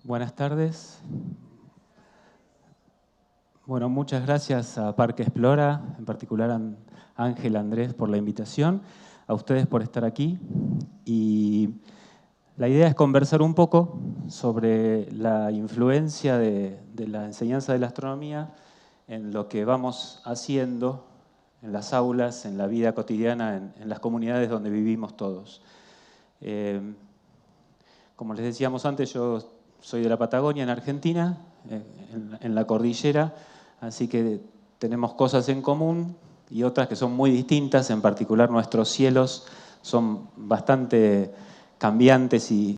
Buenas tardes. Bueno, muchas gracias a Parque Explora, en particular a Ángel, Andrés, por la invitación, a ustedes por estar aquí. Y la idea es conversar un poco sobre la influencia de la enseñanza de la astronomía en lo que vamos haciendo en las aulas, en la vida cotidiana, en las comunidades donde vivimos todos. Como les decíamos antes, yo soy de la Patagonia, en Argentina, en la cordillera, así que tenemos cosas en común y otras que son muy distintas. En particular, nuestros cielos son bastante cambiantes y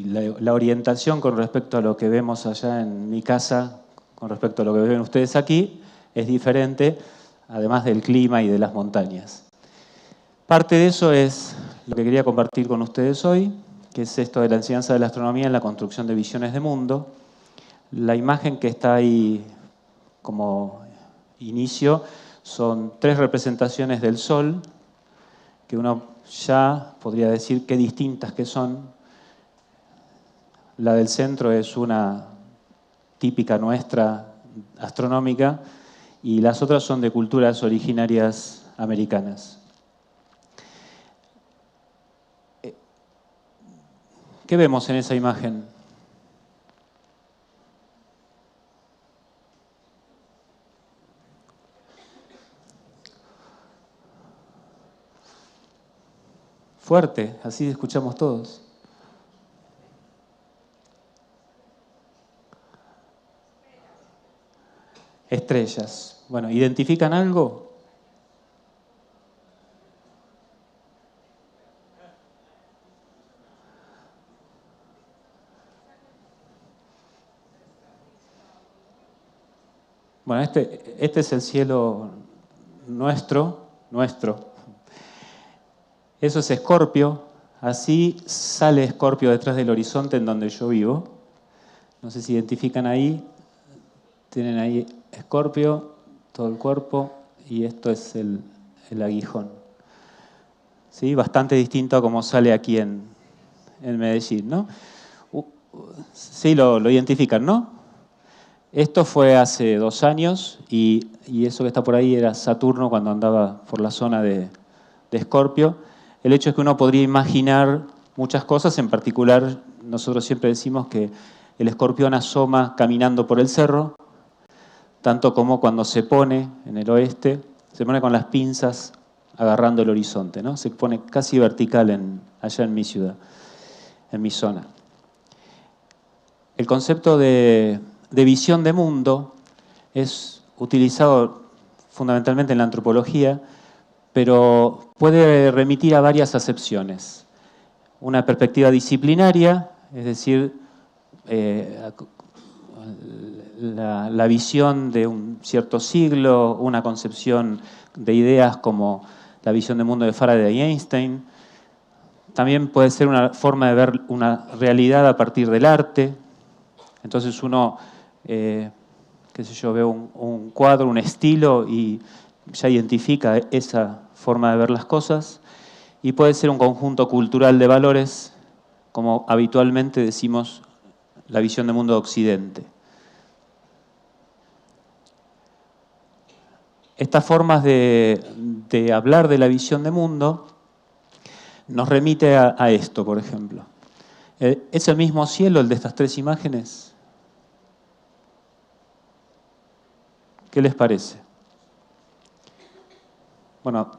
la orientación con respecto a lo que vemos allá en mi casa, con respecto a lo que ven ustedes aquí, es diferente, además del clima y de las montañas. Parte de eso es lo que quería compartir con ustedes hoy, que es esto de la enseñanza de la astronomía en la construcción de visiones de mundo. La imagen que está ahí como inicio son 3 representaciones del Sol, que uno ya podría decir qué distintas que son. La del centro es una típica nuestra astronómica y las otras son de culturas originarias americanas. ¿Qué vemos en esa imagen? Fuerte, así escuchamos todos. Estrellas. Bueno, ¿identifican algo? Bueno, este es el cielo nuestro. Eso es Escorpio. Así sale Escorpio detrás del horizonte en donde yo vivo. No sé si identifican ahí. Tienen ahí Escorpio, todo el cuerpo, y esto es el aguijón. ¿Sí? Bastante distinto a como sale aquí en Medellín, ¿no? Sí, lo identifican, ¿no? Esto fue hace 2 años y eso que está por ahí era Saturno cuando andaba por la zona de Escorpio. El hecho es que uno podría imaginar muchas cosas, en particular nosotros siempre decimos que el escorpión asoma caminando por el cerro, tanto como cuando se pone en el oeste, se pone con las pinzas agarrando el horizonte, ¿no? Se pone casi vertical allá en mi ciudad, en mi zona. El concepto de visión de mundo es utilizado fundamentalmente en la antropología, pero puede remitir a varias acepciones. Una perspectiva disciplinaria, es decir, la visión de un cierto siglo, una concepción de ideas como la visión de mundo de Faraday y Einstein. También puede ser una forma de ver una realidad a partir del arte. Entonces uno, qué sé yo, ve un cuadro, un estilo y ya identifica esa forma de ver las cosas. Y puede ser un conjunto cultural de valores, como habitualmente decimos la visión de mundo de Occidente. Estas formas de hablar de la visión de mundo nos remite a esto, por ejemplo. ¿Es el mismo cielo el de estas 3 imágenes? ¿Qué les parece? Bueno,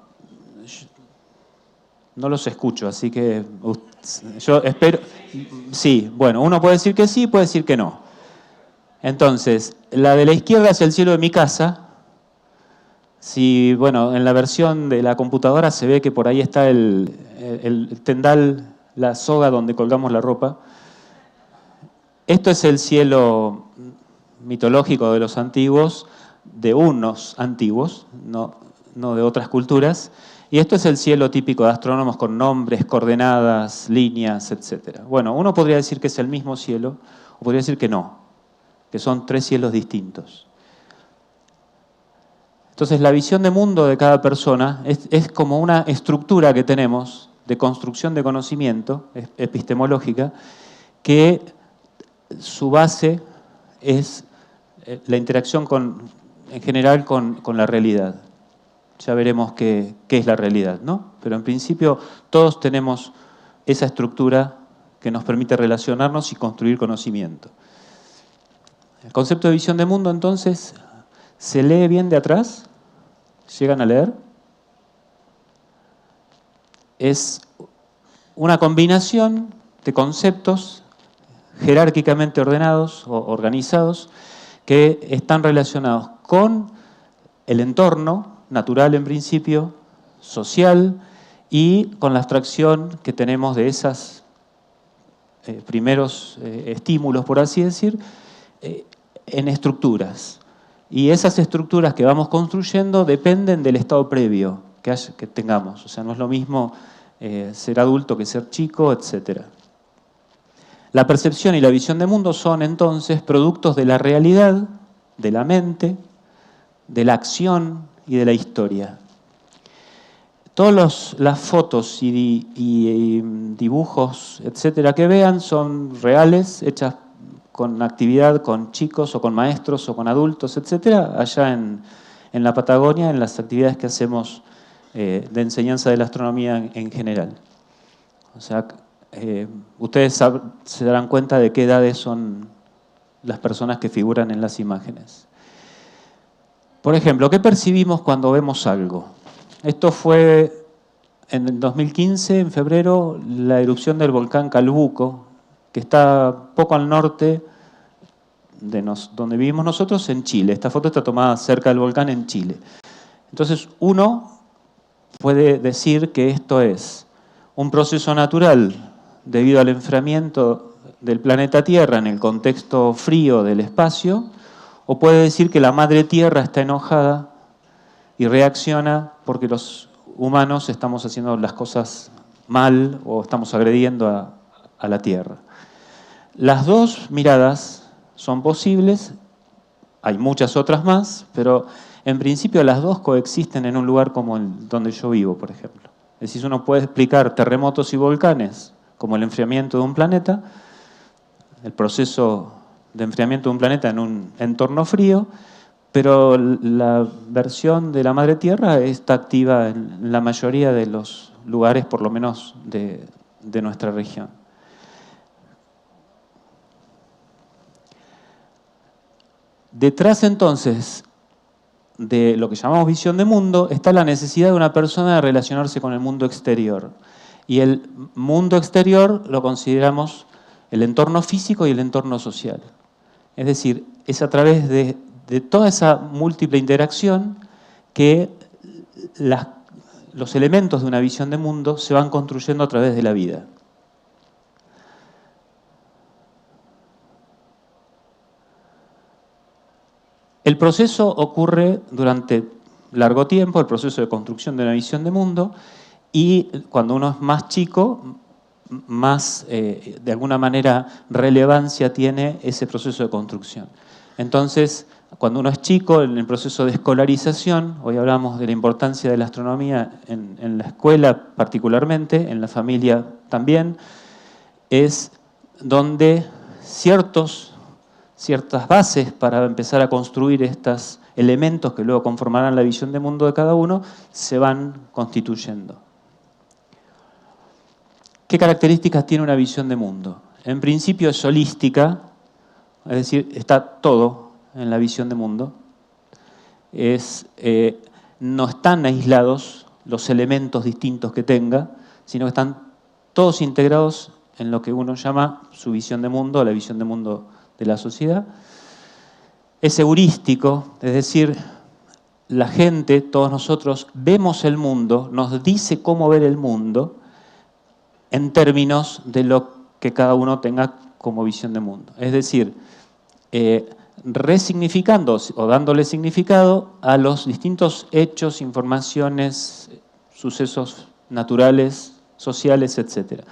no los escucho, así que yo espero. Sí, bueno, uno puede decir que sí, puede decir que no. Entonces, la de la izquierda es el cielo de mi casa. Si, bueno, en la versión de la computadora se ve que por ahí está el tendal, la soga donde colgamos la ropa. Esto es el cielo mitológico de los antiguos, de unos antiguos, no de otras culturas. Y esto es el cielo típico de astrónomos con nombres, coordenadas, líneas, etc. Bueno, uno podría decir que es el mismo cielo, o podría decir que no, que son 3 cielos distintos. Entonces, la visión de mundo de cada persona es como una estructura que tenemos de construcción de conocimiento epistemológica que su base es la interacción en general con la realidad. Ya veremos qué es la realidad, ¿no? Pero en principio todos tenemos esa estructura que nos permite relacionarnos y construir conocimiento. El concepto de visión de mundo, entonces, ¿se lee bien de atrás? ¿Llegan a leer? Es una combinación de conceptos jerárquicamente ordenados o organizados que están relacionados con el entorno natural en principio, social, y con la abstracción que tenemos de esos primeros estímulos, por así decir, en estructuras. Y esas estructuras que vamos construyendo dependen del estado previo que tengamos. O sea, no es lo mismo ser adulto que ser chico, etc. La percepción y la visión de mundo son entonces productos de la realidad, de la mente, de la acción y de la historia. Todas las fotos y dibujos, etcétera, que vean son reales, hechas con actividad con chicos o con maestros o con adultos, etcétera, allá en la Patagonia, en las actividades que hacemos de enseñanza de la astronomía en general. O sea, ustedes se darán cuenta de qué edades son las personas que figuran en las imágenes. Por ejemplo, ¿qué percibimos cuando vemos algo? Esto fue en el 2015, en febrero, la erupción del volcán Calbuco, que está poco al norte de donde vivimos nosotros, en Chile. Esta foto está tomada cerca del volcán en Chile. Entonces, uno puede decir que esto es un proceso natural debido al enfriamiento del planeta Tierra en el contexto frío del espacio, o puede decir que la madre Tierra está enojada y reacciona porque los humanos estamos haciendo las cosas mal o estamos agrediendo a la Tierra. Las dos miradas son posibles, hay muchas otras más, pero en principio las dos coexisten en un lugar como donde yo vivo, por ejemplo. Es decir, uno puede explicar terremotos y volcanes como el enfriamiento de un planeta, el proceso de enfriamiento de un planeta en un entorno frío, pero la versión de la madre Tierra está activa en la mayoría de los lugares, por lo menos de nuestra región. Detrás entonces de lo que llamamos visión de mundo está la necesidad de una persona de relacionarse con el mundo exterior. Y el mundo exterior lo consideramos el entorno físico y el entorno social. Es decir, es a través de toda esa múltiple interacción que los elementos de una visión de mundo se van construyendo a través de la vida. El proceso ocurre durante largo tiempo, el proceso de construcción de una visión de mundo, y cuando uno es más chico, más, de alguna manera, relevancia tiene ese proceso de construcción. Entonces, cuando uno es chico, en el proceso de escolarización, hoy hablamos de la importancia de la astronomía en la escuela particularmente, en la familia también, es donde ciertas bases para empezar a construir estos elementos que luego conformarán la visión de mundo de cada uno, se van constituyendo. ¿Qué características tiene una visión de mundo? En principio es holística, es decir, está todo en la visión de mundo. No están aislados los elementos distintos que tenga, sino que están todos integrados en lo que uno llama su visión de mundo, la visión de mundo de la sociedad. Es heurístico, es decir, la gente, todos nosotros, vemos el mundo, nos dice cómo ver el mundo en términos de lo que cada uno tenga como visión de mundo. Es decir, resignificando o dándole significado a los distintos hechos, informaciones, sucesos naturales, sociales, etc.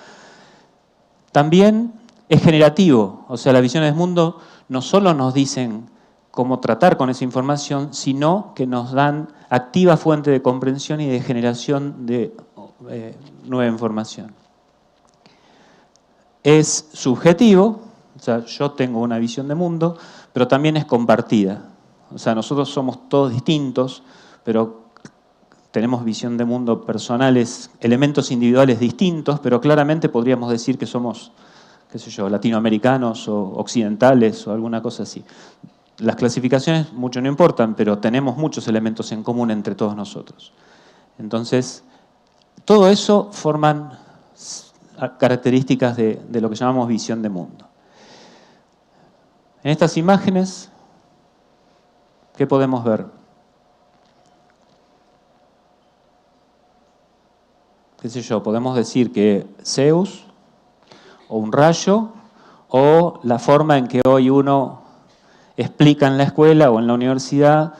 También es generativo, o sea, las visiones del mundo no solo nos dicen cómo tratar con esa información, sino que nos dan activa fuente de comprensión y de generación de nueva información. Es subjetivo, O sea, yo tengo una visión de mundo, pero también es compartida. O sea, nosotros somos todos distintos, pero tenemos visión de mundo personales, elementos individuales distintos, pero claramente podríamos decir que somos, qué sé yo, latinoamericanos o occidentales o alguna cosa así. Las clasificaciones mucho no importan, pero tenemos muchos elementos en común entre todos nosotros. Entonces, todo eso forman características de lo que llamamos visión de mundo. En estas imágenes, ¿qué podemos ver? Qué sé yo, podemos decir que Zeus, o un rayo, o la forma en que hoy uno explica en la escuela o en la universidad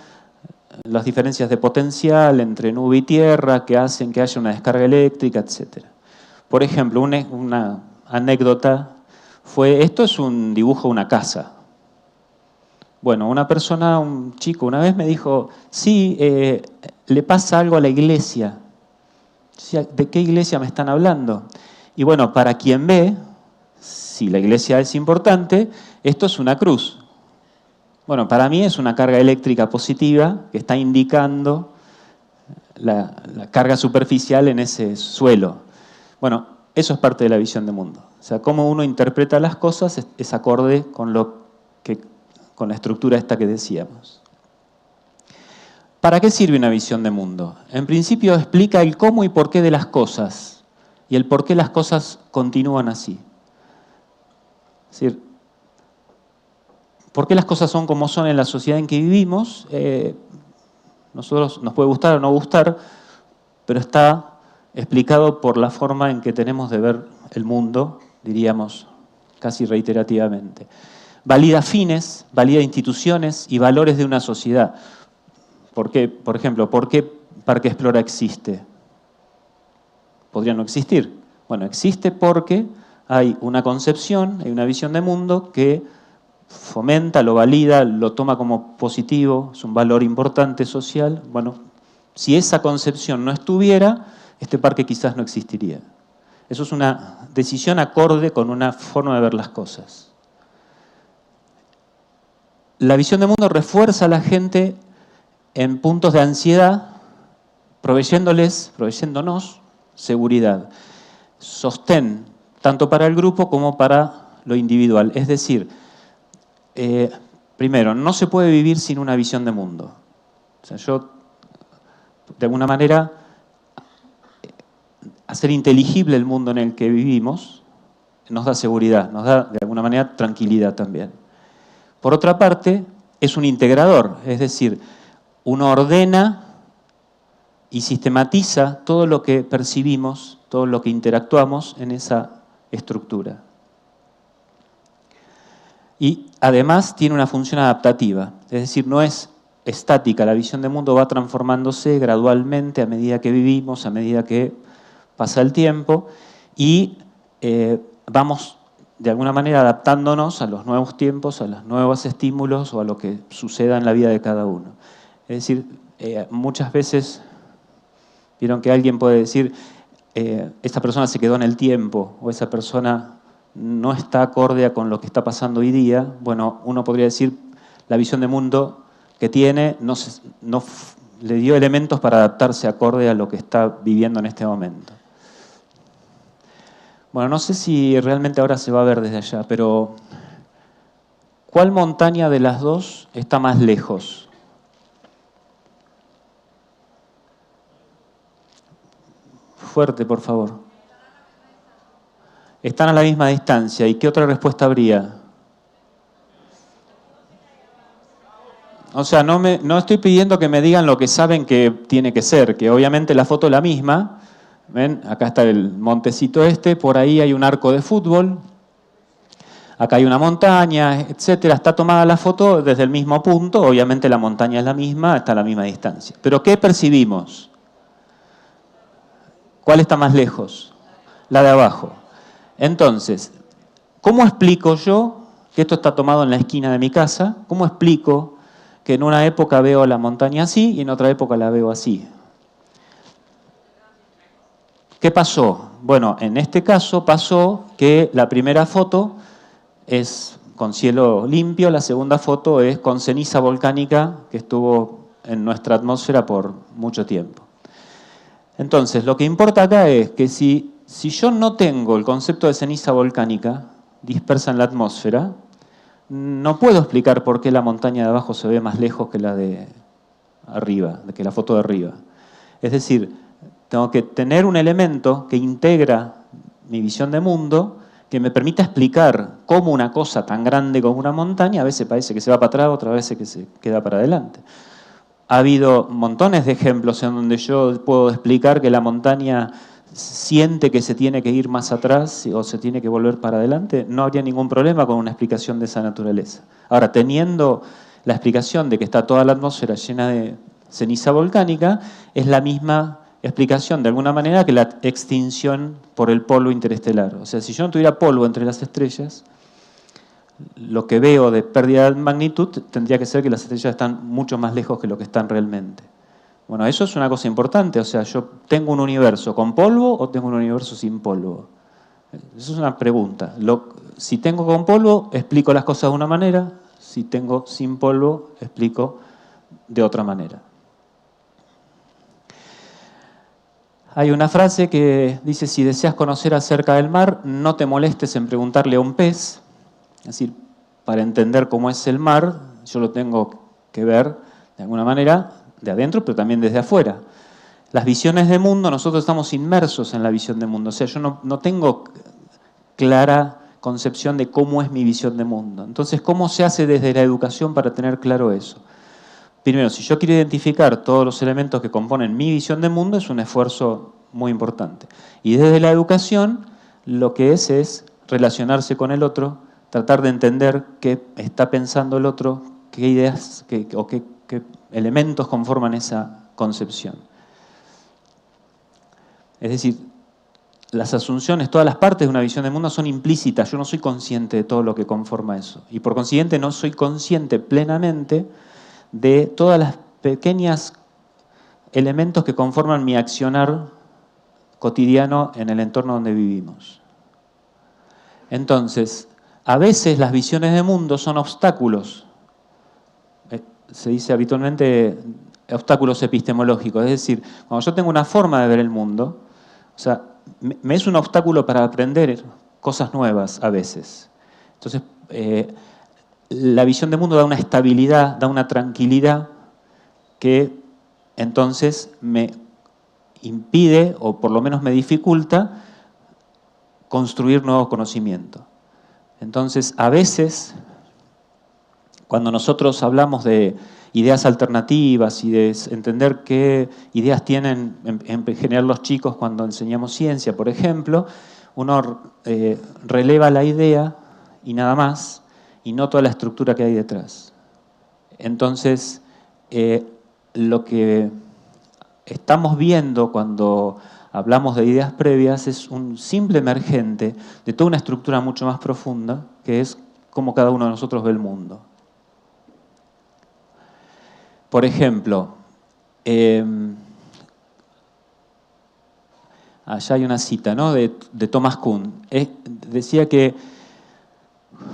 las diferencias de potencial entre nube y tierra que hacen que haya una descarga eléctrica, etc. Por ejemplo, una anécdota fue, esto es un dibujo de una casa. Bueno, una persona, un chico, una vez me dijo, sí, le pasa algo a la iglesia. ¿De qué iglesia me están hablando? Y bueno, para quien ve, si la iglesia es importante, esto es una cruz. Bueno, para mí es una carga eléctrica positiva que está indicando la carga superficial en ese suelo. Bueno, eso es parte de la visión de mundo. O sea, cómo uno interpreta las cosas es acorde con la estructura esta que decíamos. ¿Para qué sirve una visión de mundo? En principio explica el cómo y por qué de las cosas y el por qué las cosas continúan así. Es decir, por qué las cosas son como son en la sociedad en que vivimos, nosotros nos puede gustar o no gustar, pero está explicado por la forma en que tenemos de ver el mundo, diríamos casi reiterativamente. Valida fines, valida instituciones y valores de una sociedad. ¿Por qué? Por ejemplo, ¿por qué Parque Explora existe? Podría no existir. Bueno, existe porque hay una concepción, hay una visión de mundo que fomenta, lo valida, lo toma como positivo, es un valor importante social. Bueno, si esa concepción no estuviera, este parque quizás no existiría. Eso es una decisión acorde con una forma de ver las cosas. La visión de mundo refuerza a la gente en puntos de ansiedad, proveyéndonos seguridad, sostén, tanto para el grupo como para lo individual. Es decir, primero, no se puede vivir sin una visión de mundo. O sea, yo, de alguna manera, hacer inteligible el mundo en el que vivimos nos da seguridad, nos da, de alguna manera, tranquilidad también. Por otra parte, es un integrador, es decir, uno ordena y sistematiza todo lo que percibimos, todo lo que interactuamos en esa estructura. Y además tiene una función adaptativa, es decir, no es estática, la visión de mundo va transformándose gradualmente a medida que vivimos, a medida que pasa el tiempo y vamos de alguna manera adaptándonos a los nuevos tiempos, a los nuevos estímulos o a lo que suceda en la vida de cada uno. Es decir, muchas veces vieron que alguien puede decir, esta persona se quedó en el tiempo o esa persona no está acorde con lo que está pasando hoy día. Bueno, uno podría decir, la visión de mundo que tiene no le dio elementos para adaptarse acorde a lo que está viviendo en este momento. Bueno, no sé si realmente ahora se va a ver desde allá, pero ¿cuál montaña de las dos está más lejos? Fuerte, por favor. Están a la misma distancia. ¿Y qué otra respuesta habría? O sea, no estoy pidiendo que me digan lo que saben que tiene que ser, que obviamente la foto es la misma. ¿Ven? Acá está el montecito por ahí hay un arco de fútbol, acá hay una montaña, etcétera. Está tomada la foto desde el mismo punto, obviamente la montaña es la misma, está a la misma distancia. Pero ¿qué percibimos? ¿Cuál está más lejos? La de abajo. Entonces, ¿cómo explico yo que esto está tomado en la esquina de mi casa? ¿Cómo explico que en una época veo la montaña así y en otra época la veo así? ¿Qué pasó? Bueno, en este caso pasó que la primera foto es con cielo limpio, la segunda foto es con ceniza volcánica que estuvo en nuestra atmósfera por mucho tiempo. Entonces, lo que importa acá es que si yo no tengo el concepto de ceniza volcánica dispersa en la atmósfera, no puedo explicar por qué la montaña de abajo se ve más lejos que la de arriba, que la foto de arriba. Es decir, tengo que tener un elemento que integra mi visión de mundo, que me permita explicar cómo una cosa tan grande como una montaña a veces parece que se va para atrás, otras veces que se queda para adelante. Ha habido montones de ejemplos en donde yo puedo explicar que la montaña siente que se tiene que ir más atrás o se tiene que volver para adelante. No habría ningún problema con una explicación de esa naturaleza. Ahora, teniendo la explicación de que está toda la atmósfera llena de ceniza volcánica, es la misma explicación de alguna manera que la extinción por el polvo interestelar. O sea, si yo no tuviera polvo entre las estrellas, lo que veo de pérdida de magnitud tendría que ser que las estrellas están mucho más lejos que lo que están realmente. Bueno, eso es una cosa importante. O sea, ¿yo tengo un universo con polvo o tengo un universo sin polvo? Eso es una pregunta. Si tengo con polvo, explico las cosas de una manera. Si tengo sin polvo, explico de otra manera. Hay una frase que dice, si deseas conocer acerca del mar, no te molestes en preguntarle a un pez. Es decir, para entender cómo es el mar, yo lo tengo que ver de alguna manera de adentro, pero también desde afuera. Las visiones de mundo, nosotros estamos inmersos en la visión de mundo. O sea, yo no tengo clara concepción de cómo es mi visión de mundo. Entonces, ¿cómo se hace desde la educación para tener claro eso? Primero, si yo quiero identificar todos los elementos que componen mi visión de mundo, es un esfuerzo muy importante. Y desde la educación, lo que es relacionarse con el otro, tratar de entender qué está pensando el otro, qué ideas qué elementos conforman esa concepción. Es decir, las asunciones, todas las partes de una visión del mundo son implícitas. Yo no soy consciente de todo lo que conforma eso. Y por consiguiente no soy consciente plenamente de todas las pequeñas elementos que conforman mi accionar cotidiano en el entorno donde vivimos. Entonces, a veces las visiones de mundo son obstáculos. Se dice habitualmente obstáculos epistemológicos. Es decir, cuando yo tengo una forma de ver el mundo, o sea, me es un obstáculo para aprender cosas nuevas a veces. Entonces, la visión de mundo da una estabilidad, da una tranquilidad que entonces me impide, o por lo menos me dificulta, construir nuevo conocimiento. Entonces, a veces, cuando nosotros hablamos de ideas alternativas y de entender qué ideas tienen en general los chicos cuando enseñamos ciencia, por ejemplo, uno releva la idea y nada más, y no toda la estructura que hay detrás. Entonces, lo que estamos viendo cuando hablamos de ideas previas es un simple emergente de toda una estructura mucho más profunda, que es cómo cada uno de nosotros ve el mundo. Por ejemplo, allá hay una cita, ¿no?, de Thomas Kuhn. Decía que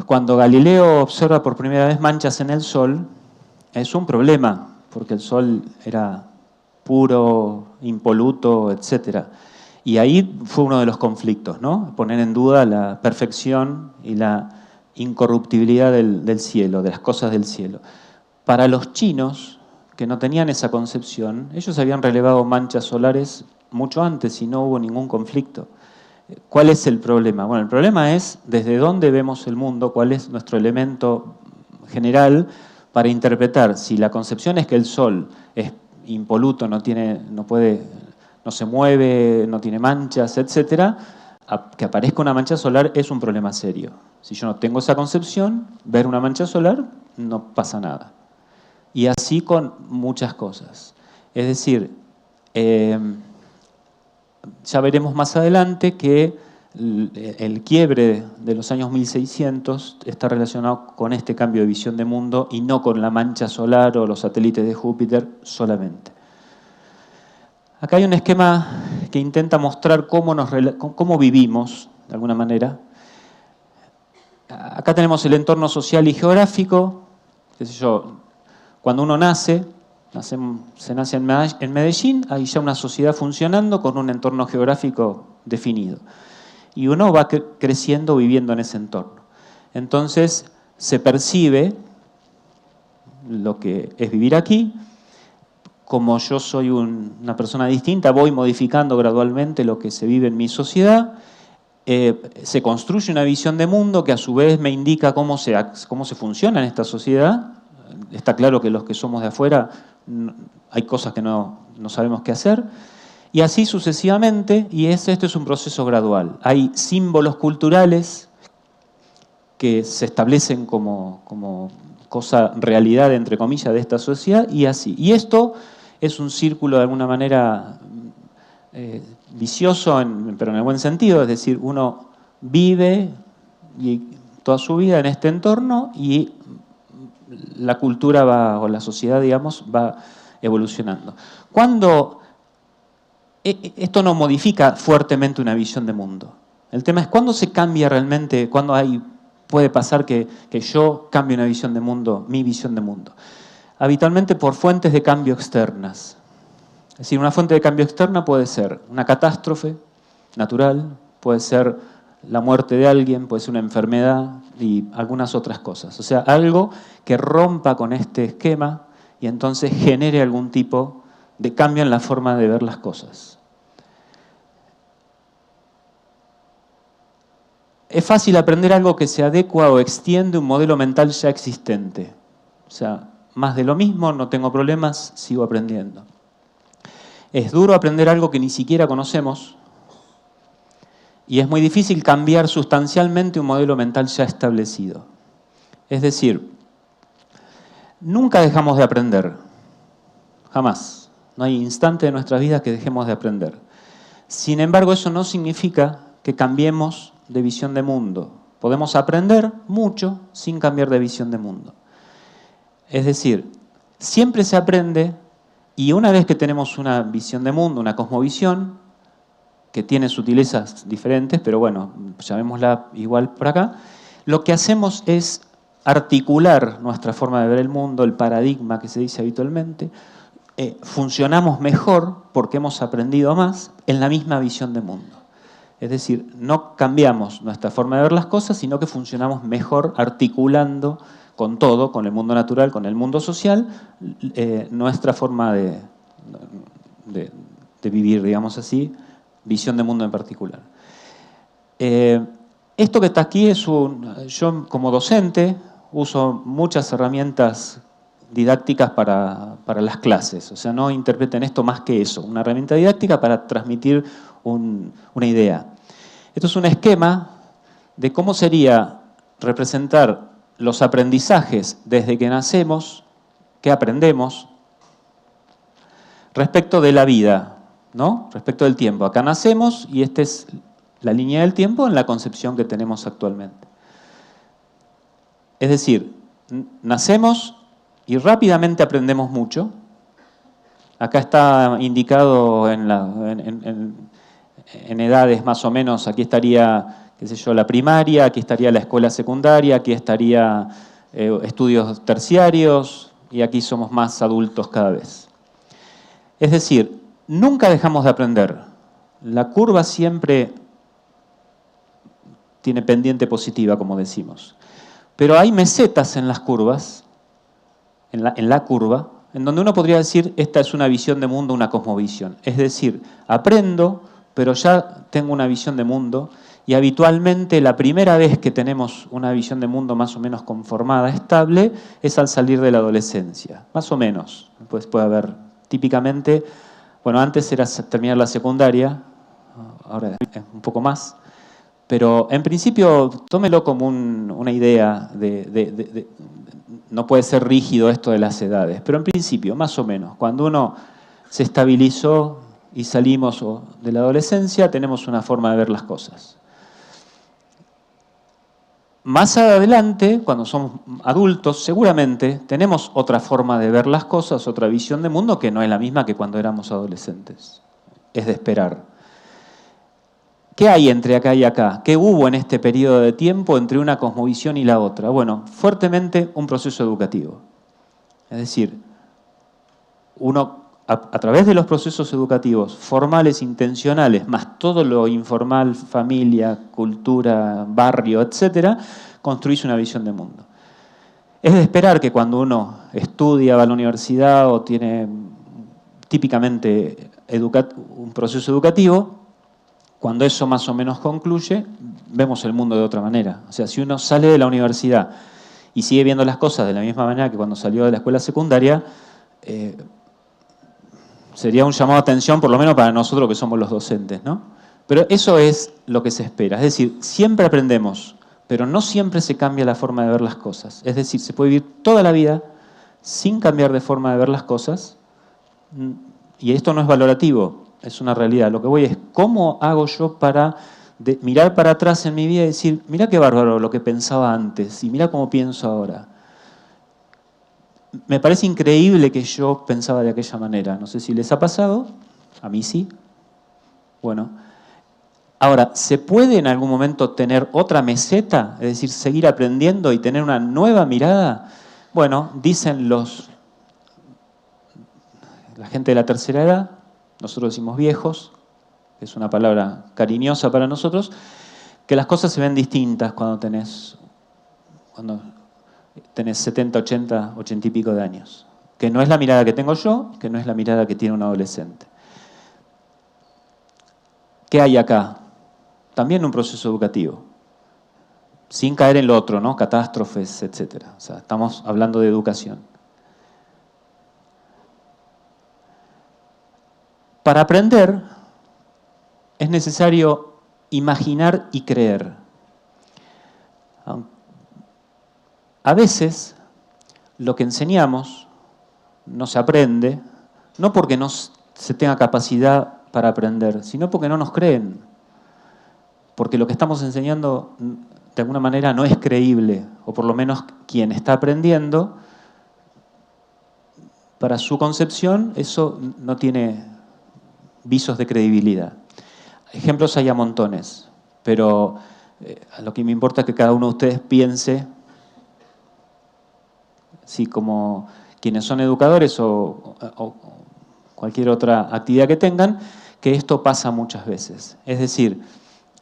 cuando Galileo observa por primera vez manchas en el Sol, es un problema, porque el Sol era puro, impoluto, etc. Y ahí fue uno de los conflictos, ¿no? Poner en duda la perfección y la incorruptibilidad del cielo, de las cosas del cielo. Para los chinos, que no tenían esa concepción, ellos habían relevado manchas solares mucho antes y no hubo ningún conflicto. ¿Cuál es el problema? Bueno, el problema es desde dónde vemos el mundo, cuál es nuestro elemento general para interpretar si la concepción es que el Sol es impoluto, no se mueve, no tiene manchas, etc., que aparezca una mancha solar es un problema serio. Si yo no tengo esa concepción, ver una mancha solar no pasa nada. Y así con muchas cosas. Es decir, ya veremos más adelante que el quiebre de los años 1600 está relacionado con este cambio de visión de mundo y no con la mancha solar o los satélites de Júpiter solamente. Acá hay un esquema que intenta mostrar cómo vivimos, de alguna manera. acá tenemos el entorno social y geográfico, qué sé yo, cuando uno se nace en Medellín, hay ya una sociedad funcionando con un entorno geográfico definido. Y uno va creciendo viviendo en ese entorno. Entonces se percibe lo que es vivir aquí. Como yo soy una persona distinta, voy modificando gradualmente lo que se vive en mi sociedad. Se construye una visión de mundo que a su vez me indica cómo se funciona en esta sociedad. Está claro que los que somos de afuera hay cosas que no sabemos qué hacer. Y así sucesivamente, y esto es un proceso gradual. Hay símbolos culturales que se establecen como cosa, realidad, entre comillas, de esta sociedad, y así. Y esto es un círculo de alguna manera vicioso, pero en el buen sentido, es decir, uno vive toda su vida en este entorno y la cultura o la sociedad, digamos, va evolucionando. Esto no modifica fuertemente una visión de mundo. El tema es cuándo se cambia realmente, cuándo puede pasar que yo cambie una visión de mundo, mi visión de mundo. Habitualmente por fuentes de cambio externas. Es decir, una fuente de cambio externa puede ser una catástrofe natural, puede ser la muerte de alguien, puede ser una enfermedad y algunas otras cosas. O sea, algo que rompa con este esquema y entonces genere algún tipo de cambio en la forma de ver las cosas. Es fácil aprender algo que se adecua o extiende un modelo mental ya existente. O sea, más de lo mismo, no tengo problemas, sigo aprendiendo. Es duro aprender algo que ni siquiera conocemos y es muy difícil cambiar sustancialmente un modelo mental ya establecido. Es decir, nunca dejamos de aprender, jamás. No hay instante de nuestras vidas que dejemos de aprender. Sin embargo, eso no significa que cambiemos de visión de mundo. Podemos aprender mucho sin cambiar de visión de mundo. Es decir, siempre se aprende y una vez que tenemos una visión de mundo, una cosmovisión, que tiene sutilezas diferentes, pero bueno, llamémosla igual por acá, lo que hacemos es articular nuestra forma de ver el mundo, el paradigma que se dice habitualmente, funcionamos mejor porque hemos aprendido más en la misma visión de mundo. Es decir, no cambiamos nuestra forma de ver las cosas, sino que funcionamos mejor articulando con todo, con el mundo natural, con el mundo social, nuestra forma de vivir, digamos así, visión de mundo en particular. Esto que está aquí yo como docente uso muchas herramientas didácticas para las clases. O sea, no interpreten esto más que eso, una herramienta didáctica para transmitir una idea. Esto es un esquema de cómo sería representar los aprendizajes desde que nacemos, que aprendemos, respecto de la vida, ¿no? Respecto del tiempo. Acá nacemos y esta es la línea del tiempo en la concepción que tenemos actualmente. Es decir, nacemos y rápidamente aprendemos mucho. Acá está indicado en edades más o menos, aquí estaría, qué sé yo, la primaria, aquí estaría la escuela secundaria, aquí estaría estudios terciarios y aquí somos más adultos cada vez. Es decir, nunca dejamos de aprender. La curva siempre tiene pendiente positiva, como decimos. Pero hay mesetas en las curvas, en la curva, en donde uno podría decir, esta es una visión de mundo, una cosmovisión. Es decir, aprendo, pero ya tengo una visión de mundo, y habitualmente la primera vez que tenemos una visión de mundo más o menos conformada, estable, es al salir de la adolescencia. Más o menos. Pues puede haber, típicamente, bueno, antes era terminar la secundaria, ahora es un poco más, pero en principio tómelo como una idea no puede ser rígido esto de las edades, pero en principio, más o menos, cuando uno se estabilizó y salimos de la adolescencia, tenemos una forma de ver las cosas. Más adelante, cuando somos adultos, seguramente tenemos otra forma de ver las cosas, otra visión de mundo que no es la misma que cuando éramos adolescentes. Es de esperar. ¿Qué hay entre acá y acá? ¿Qué hubo en este periodo de tiempo entre una cosmovisión y la otra? Bueno, fuertemente un proceso educativo. Es decir, uno a través de los procesos educativos formales, intencionales, más todo lo informal, familia, cultura, barrio, etcétera, construís una visión de mundo. Es de esperar que cuando uno estudia, va a la universidad o tiene típicamente un proceso educativo, cuando eso más o menos concluye, vemos el mundo de otra manera. O sea, si uno sale de la universidad y sigue viendo las cosas de la misma manera que cuando salió de la escuela secundaria, sería un llamado a atención, por lo menos para nosotros que somos los docentes, ¿no? Pero eso es lo que se espera. Es decir, siempre aprendemos, pero no siempre se cambia la forma de ver las cosas. Es decir, se puede vivir toda la vida sin cambiar de forma de ver las cosas, y esto no es valorativo, es una realidad. Lo que voy es, ¿cómo hago yo para mirar para atrás en mi vida y decir, mira qué bárbaro lo que pensaba antes y mira cómo pienso ahora? Me parece increíble que yo pensaba de aquella manera. No sé si les ha pasado, a mí sí. Bueno, ahora, ¿se puede en algún momento tener otra meseta? Es decir, seguir aprendiendo y tener una nueva mirada. Bueno, dicen la gente de la tercera edad, nosotros decimos viejos, que es una palabra cariñosa para nosotros, que las cosas se ven distintas cuando tenés 70, 80, 80 y pico de años. Que no es la mirada que tengo yo, que no es la mirada que tiene un adolescente. ¿Qué hay acá? También un proceso educativo, sin caer en lo otro, ¿no? Catástrofes, etc. O sea, estamos hablando de educación. Para aprender es necesario imaginar y creer. A veces lo que enseñamos no se aprende, no porque no se tenga capacidad para aprender, sino porque no nos creen. Porque lo que estamos enseñando de alguna manera no es creíble, o por lo menos quien está aprendiendo, para su concepción eso no tiene visos de credibilidad. Ejemplos hay a montones, pero lo que me importa es que cada uno de ustedes piense, si como quienes son educadores o cualquier otra actividad que tengan, que esto pasa muchas veces. Es decir,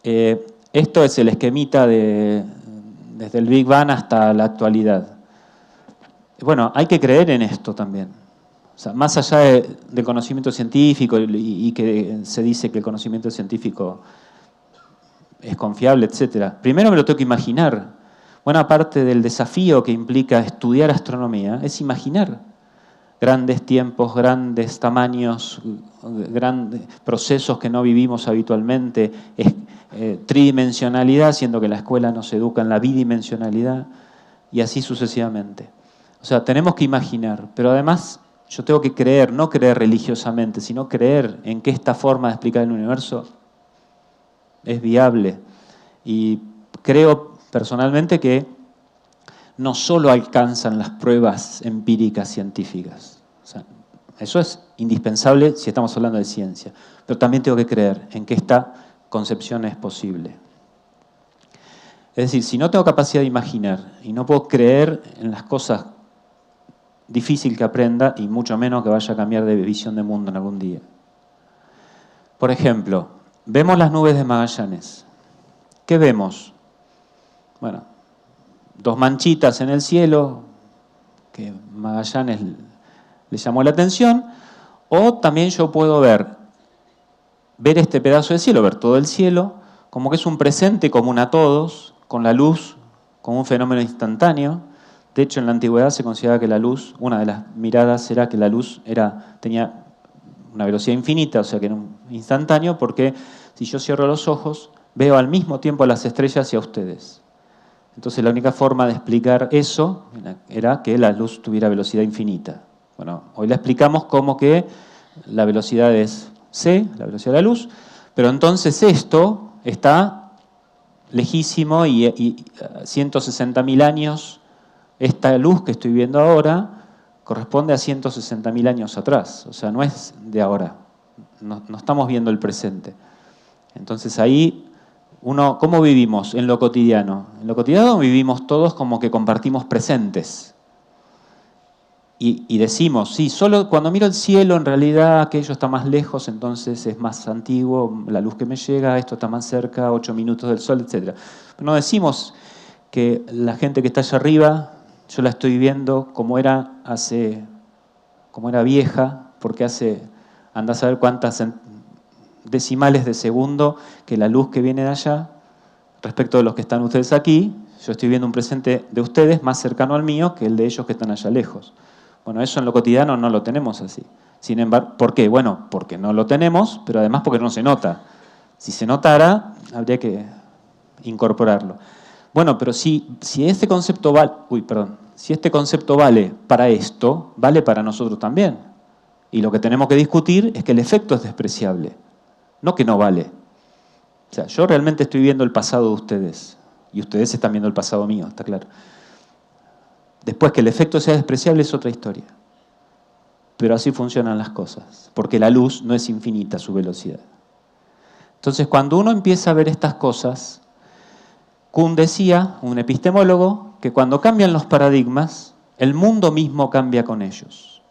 esto es el esquemita desde el Big Bang hasta la actualidad. Bueno, hay que creer en esto también. O sea, más allá del conocimiento científico y que se dice que el conocimiento científico es confiable, etc. Primero me lo tengo que imaginar. Buena parte del desafío que implica estudiar astronomía es imaginar grandes tiempos, grandes tamaños, grandes procesos que no vivimos habitualmente, tridimensionalidad, siendo que la escuela nos educa en la bidimensionalidad, y así sucesivamente. O sea, tenemos que imaginar, pero además yo tengo que creer, no creer religiosamente, sino creer en que esta forma de explicar el universo es viable. Y creo personalmente que no solo alcanzan las pruebas empíricas científicas. O sea, eso es indispensable si estamos hablando de ciencia. Pero también tengo que creer en que esta concepción es posible. Es decir, si no tengo capacidad de imaginar y no puedo creer en las cosas difíciles que aprenda, y mucho menos que vaya a cambiar de visión de mundo en algún día. Por ejemplo, vemos las nubes de Magallanes. ¿Qué vemos? Bueno, dos manchitas en el cielo, que Magallanes le llamó la atención, o también yo puedo ver este pedazo de cielo, ver todo el cielo, como que es un presente común a todos, con la luz, como un fenómeno instantáneo. De hecho, en la antigüedad se consideraba que la luz, una de las miradas era que la luz tenía una velocidad infinita, o sea que era un instantáneo, porque si yo cierro los ojos, veo al mismo tiempo las estrellas y a ustedes. Entonces la única forma de explicar eso era que la luz tuviera velocidad infinita. Bueno, hoy la explicamos como que la velocidad es c, la velocidad de la luz, pero entonces esto está lejísimo y 160.000 años, esta luz que estoy viendo ahora corresponde a 160.000 años atrás, o sea, no es de ahora, no estamos viendo el presente. Entonces ahí, ¿cómo vivimos en lo cotidiano? En lo cotidiano vivimos todos como que compartimos presentes. Y decimos, sí, solo cuando miro el cielo, en realidad aquello está más lejos, entonces es más antiguo, la luz que me llega, esto está más cerca, 8 minutos del sol, etc. Pero no decimos que la gente que está allá arriba, yo la estoy viendo como era vieja, porque anda a saber cuántas decimales de segundo que la luz que viene de allá, respecto de los que están ustedes aquí, yo estoy viendo un presente de ustedes más cercano al mío que el de ellos que están allá lejos. Bueno, eso en lo cotidiano no lo tenemos así. Sin embargo, ¿por qué? Bueno, porque no lo tenemos, pero además porque no se nota. Si se notara, habría que incorporarlo. Bueno, pero si este concepto vale para esto, vale para nosotros también. Y lo que tenemos que discutir es que el efecto es despreciable, no que no vale. O sea, yo realmente estoy viendo el pasado de ustedes, y ustedes están viendo el pasado mío, está claro. Después que el efecto sea despreciable es otra historia. Pero así funcionan las cosas, porque la luz no es infinita su velocidad. Entonces, cuando uno empieza a ver estas cosas, Kuhn decía, un epistemólogo, que cuando cambian los paradigmas, el mundo mismo cambia con ellos.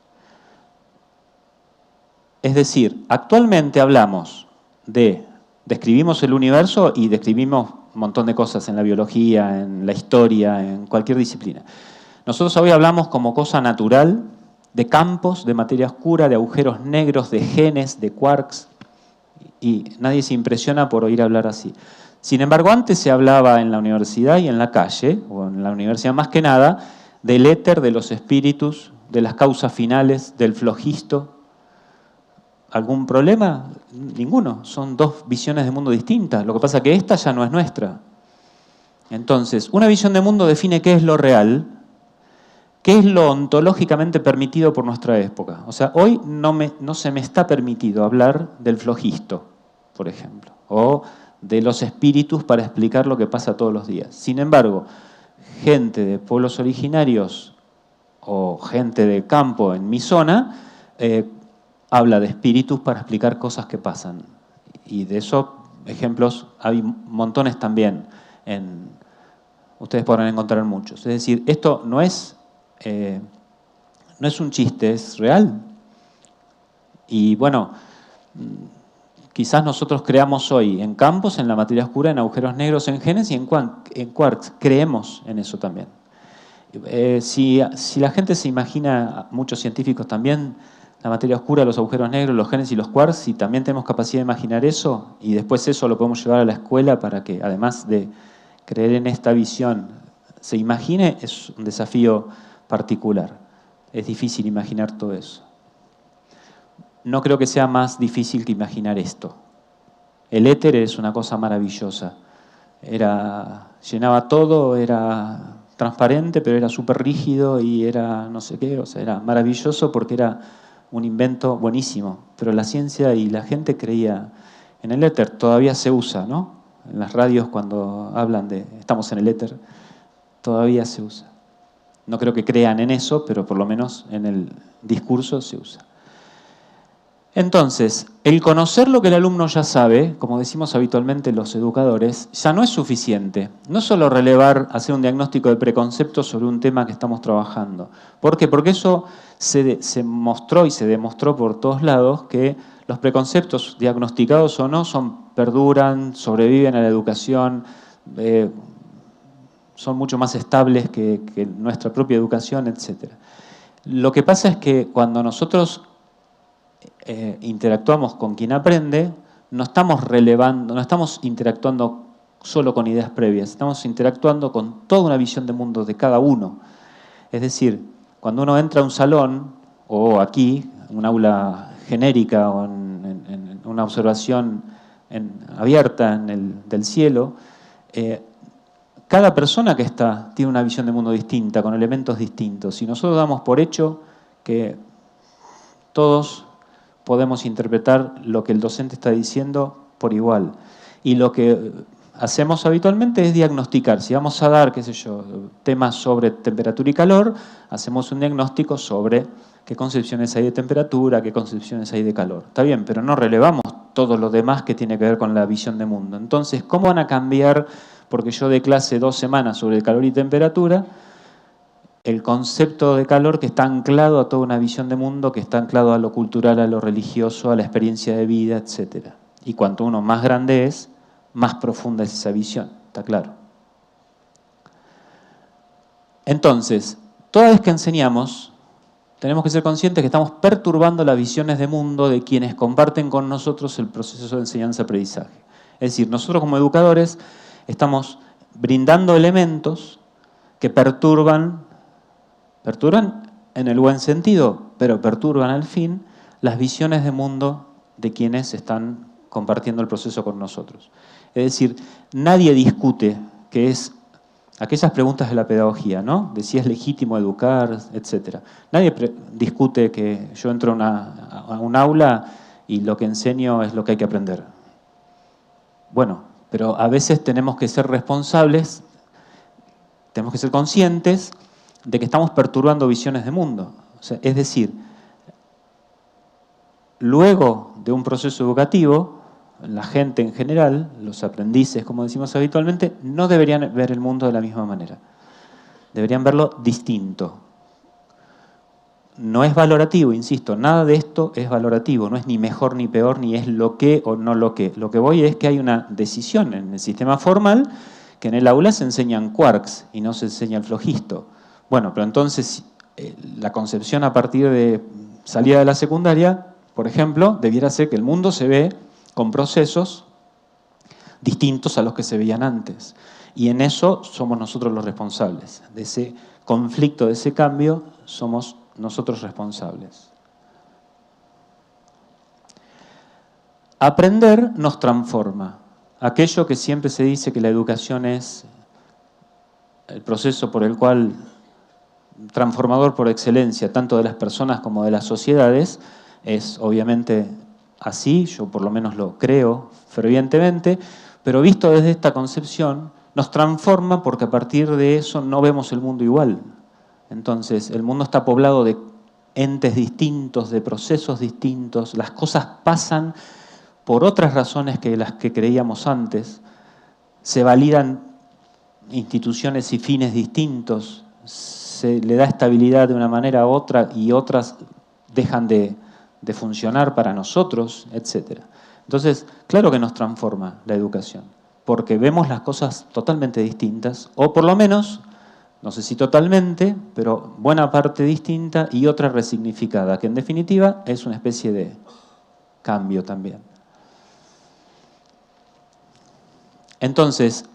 Es decir, actualmente describimos el universo y describimos un montón de cosas en la biología, en la historia, en cualquier disciplina. Nosotros hoy hablamos como cosa natural de campos, de materia oscura, de agujeros negros, de genes, de quarks, y nadie se impresiona por oír hablar así. Sin embargo, antes se hablaba en la universidad y en la calle, o en la universidad más que nada, del éter, de los espíritus, de las causas finales, del flogisto. ¿Algún problema? Ninguno. Son dos visiones de mundo distintas. Lo que pasa es que esta ya no es nuestra. Entonces, una visión de mundo define qué es lo real, qué es lo ontológicamente permitido por nuestra época. O sea, hoy no se me está permitido hablar del flogisto, por ejemplo, o de los espíritus para explicar lo que pasa todos los días. Sin embargo, gente de pueblos originarios o gente de campo en mi zona habla de espíritus para explicar cosas que pasan. Y de esos ejemplos hay montones también. Ustedes podrán encontrar muchos. Es decir, esto no es un chiste, es real. Y bueno, quizás nosotros creamos hoy en campos, en la materia oscura, en agujeros negros, en genes y en quarks. Creemos en eso también. Si la gente se imagina, muchos científicos también, la materia oscura, los agujeros negros, los genes y los quarks, si también tenemos capacidad de imaginar eso, y después eso lo podemos llevar a la escuela para que, además de creer en esta visión, se imagine, es un desafío particular. Es difícil imaginar todo eso. No creo que sea más difícil que imaginar esto. El éter es una cosa maravillosa. Llenaba todo, era transparente, pero era súper rígido y era no sé qué, o sea, era maravilloso porque era un invento buenísimo. Pero la ciencia y la gente creía en el éter. Todavía se usa, ¿no? En las radios cuando hablan de estamos en el éter, todavía se usa. No creo que crean en eso, pero por lo menos en el discurso se usa. Entonces, el conocer lo que el alumno ya sabe, como decimos habitualmente los educadores, ya no es suficiente. No es solo hacer un diagnóstico de preconceptos sobre un tema que estamos trabajando. ¿Por qué? Porque eso se mostró y se demostró por todos lados que los preconceptos, diagnosticados o no, perduran, sobreviven a la educación, son mucho más estables que nuestra propia educación, etc. Lo que pasa es que cuando nosotros interactuamos con quien aprende, no estamos interactuando solo con ideas previas, estamos interactuando con toda una visión de mundo de cada uno. Es decir, cuando uno entra a un salón, o aquí, en un aula genérica, o en una observación abierta del cielo, cada persona que está tiene una visión de mundo distinta, con elementos distintos. Y nosotros damos por hecho que todos podemos interpretar lo que el docente está diciendo por igual. Y lo que hacemos habitualmente es diagnosticar. Si vamos a dar, temas sobre temperatura y calor, hacemos un diagnóstico sobre qué concepciones hay de temperatura, qué concepciones hay de calor. Está bien, pero no relevamos todo lo demás que tiene que ver con la visión de mundo. Entonces, ¿cómo van a cambiar? Porque yo de clase 2 semanas sobre calor y temperatura, el concepto de calor que está anclado a toda una visión de mundo, que está anclado a lo cultural, a lo religioso, a la experiencia de vida, etc. Y cuanto uno más grande es, más profunda es esa visión, está claro. Entonces, toda vez que enseñamos, tenemos que ser conscientes que estamos perturbando las visiones de mundo de quienes comparten con nosotros el proceso de enseñanza-aprendizaje. Es decir, nosotros como educadores estamos brindando elementos que perturban en el buen sentido, pero perturban al fin las visiones de mundo de quienes están compartiendo el proceso con nosotros. Es decir, nadie discute que es aquellas preguntas de la pedagogía, ¿no? De si es legítimo educar, etc. Nadie discute que yo entro a un aula y lo que enseño es lo que hay que aprender. Bueno, pero a veces tenemos que ser responsables, tenemos que ser conscientes de que estamos perturbando visiones de mundo. O sea, es decir, luego de un proceso educativo, la gente en general, los aprendices, como decimos habitualmente, no deberían ver el mundo de la misma manera. Deberían verlo distinto. No es valorativo, insisto, nada de esto es valorativo, no es ni mejor ni peor, ni es lo que o no lo que. Lo que voy es que hay una decisión en el sistema formal que en el aula se enseñan quarks y no se enseña el flojisto. Bueno, pero entonces la concepción a partir de salida de la secundaria, por ejemplo, debiera ser que el mundo se ve con procesos distintos a los que se veían antes. Y en eso somos nosotros los responsables. De ese conflicto, de ese cambio, somos nosotros responsables. Aprender nos transforma. Aquello que siempre se dice que la educación es el proceso por el cual transformador por excelencia, tanto de las personas como de las sociedades, es obviamente así, yo por lo menos lo creo fervientemente, pero visto desde esta concepción, nos transforma porque a partir de eso no vemos el mundo igual. Entonces, el mundo está poblado de entes distintos, de procesos distintos, las cosas pasan por otras razones que las que creíamos antes, se validan instituciones y fines distintos, se le da estabilidad de una manera a otra y otras dejan de funcionar para nosotros, etc. Entonces, claro que nos transforma la educación, porque vemos las cosas totalmente distintas, o por lo menos, no sé si totalmente, pero buena parte distinta y otra resignificada, que en definitiva es una especie de cambio también. Entonces,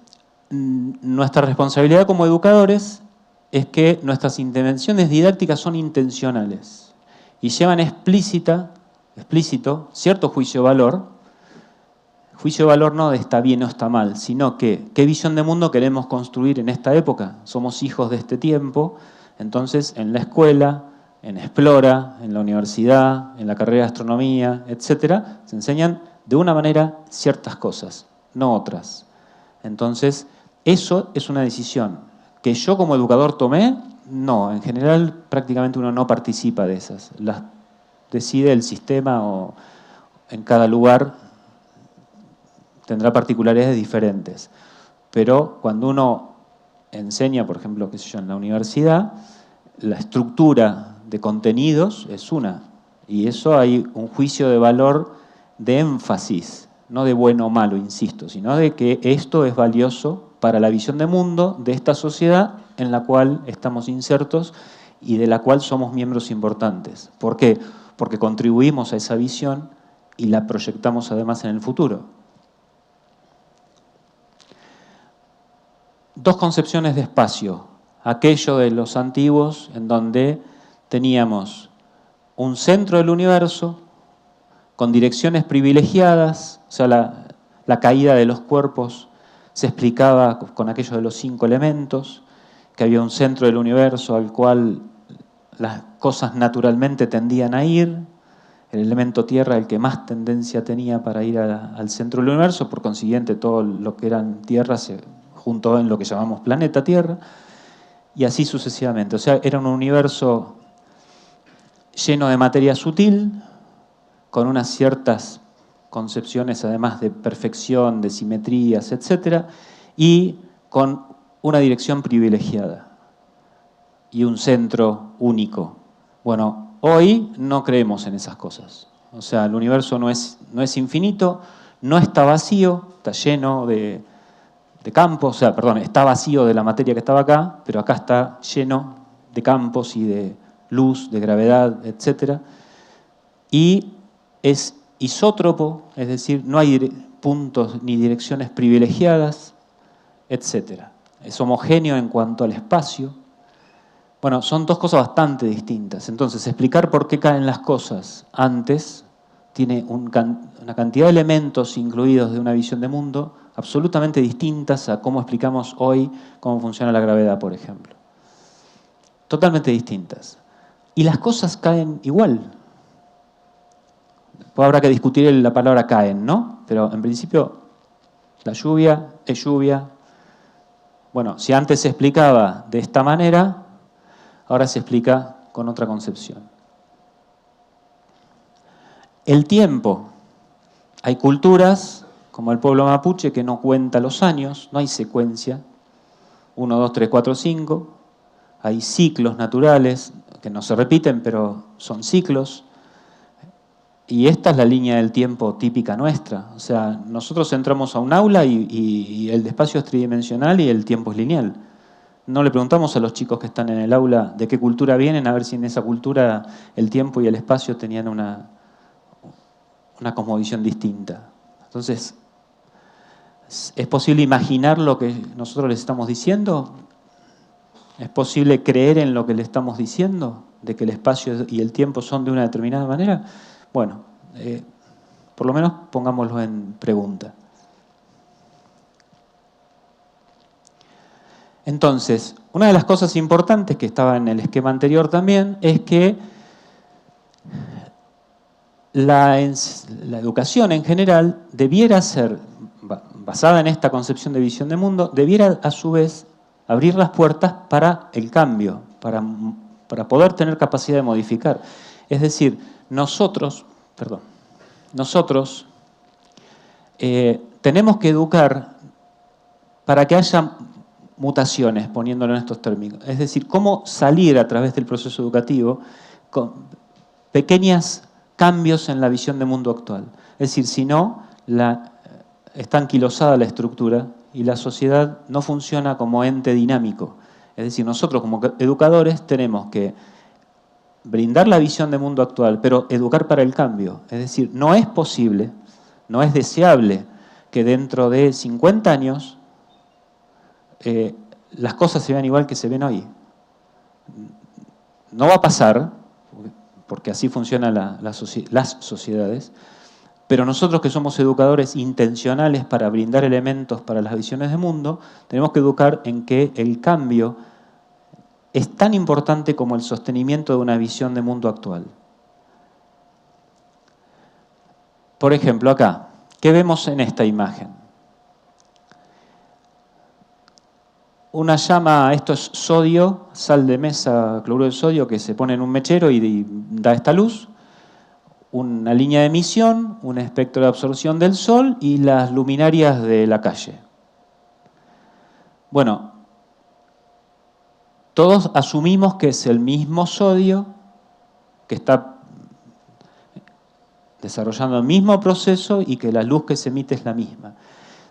nuestra responsabilidad como educadores es que nuestras intervenciones didácticas son intencionales y llevan explícito cierto juicio de valor no de está bien o está mal, sino que qué visión de mundo queremos construir en esta época. Somos hijos de este tiempo, entonces en la escuela, en Explora, en la universidad, en la carrera de astronomía, etc., se enseñan de una manera ciertas cosas, no otras. Entonces, eso es una decisión que yo como educador tomé. No, en general prácticamente uno no participa de esas. Las decide el sistema o en cada lugar tendrá particularidades diferentes. Pero cuando uno enseña, por ejemplo, qué sé yo, en la universidad, la estructura de contenidos es una. Y eso hay un juicio de valor de énfasis, no de bueno o malo, insisto, sino de que esto es valioso para la visión de mundo de esta sociedad en la cual estamos insertos y de la cual somos miembros importantes. ¿Por qué? Porque contribuimos a esa visión y la proyectamos además en el futuro. Dos concepciones de espacio. Aquello de los antiguos, en donde teníamos un centro del universo con direcciones privilegiadas, o sea, la caída de los cuerpos se explicaba con aquello de los 5 elementos, que había un centro del universo al cual las cosas naturalmente tendían a ir, el elemento tierra el que más tendencia tenía para ir al centro del universo, por consiguiente todo lo que eran tierra se juntó en lo que llamamos planeta Tierra, y así sucesivamente. O sea, era un universo lleno de materia sutil, con unas ciertas concepciones además de perfección, de simetrías, etc., y con una dirección privilegiada y un centro único. Bueno, hoy no creemos en esas cosas. O sea, el universo no es infinito, no está vacío, está lleno de campos, o sea, perdón, está vacío de la materia que estaba acá, pero acá está lleno de campos y de luz, de gravedad, etc. Y es isótropo, es decir, no hay puntos ni direcciones privilegiadas, etc. Es homogéneo en cuanto al espacio. Bueno, son dos cosas bastante distintas. Entonces, explicar por qué caen las cosas antes tiene una cantidad de elementos incluidos de una visión de mundo absolutamente distintas a cómo explicamos hoy cómo funciona la gravedad, por ejemplo. Totalmente distintas. Y las cosas caen igual. Después habrá que discutir la palabra caen, ¿no? Pero en principio, la lluvia es lluvia. Bueno, si antes se explicaba de esta manera, ahora se explica con otra concepción. El tiempo. Hay culturas, como el pueblo mapuche, que no cuenta los años, no hay secuencia. 1, 2, 3, 4, 5. Hay ciclos naturales que no se repiten, pero son ciclos. Y esta es la línea del tiempo típica nuestra. O sea, nosotros entramos a un aula y el espacio es tridimensional y el tiempo es lineal. No le preguntamos a los chicos que están en el aula de qué cultura vienen, a ver si en esa cultura el tiempo y el espacio tenían una cosmovisión distinta. Entonces, ¿es posible imaginar lo que nosotros les estamos diciendo? ¿Es posible creer en lo que le estamos diciendo? ¿De que el espacio y el tiempo son de una determinada manera? Bueno, por lo menos pongámoslo en pregunta. Entonces, una de las cosas importantes que estaba en el esquema anterior también es que la educación en general debiera ser, basada en esta concepción de visión de mundo, debiera a su vez abrir las puertas para el cambio, para poder tener capacidad de modificar. Es decir, nosotros tenemos que educar para que haya mutaciones, poniéndolo en estos términos. Es decir, cómo salir a través del proceso educativo con pequeños cambios en la visión de mundo actual. Es decir, si no, está anquilosada la estructura y la sociedad no funciona como ente dinámico. Es decir, nosotros como educadores tenemos que brindar la visión de mundo actual, pero educar para el cambio. Es decir, no es posible, no es deseable que dentro de 50 años las cosas se vean igual que se ven hoy. No va a pasar, porque así funcionan las sociedades, pero nosotros que somos educadores intencionales para brindar elementos para las visiones de mundo, tenemos que educar en que el cambio es tan importante como el sostenimiento de una visión de mundo actual. Por ejemplo, acá, ¿qué vemos en esta imagen? Una llama, esto es sodio, sal de mesa, cloruro de sodio, que se pone en un mechero y da esta luz. Una línea de emisión, un espectro de absorción del sol y las luminarias de la calle. Bueno, todos asumimos que es el mismo sodio que está desarrollando el mismo proceso y que la luz que se emite es la misma.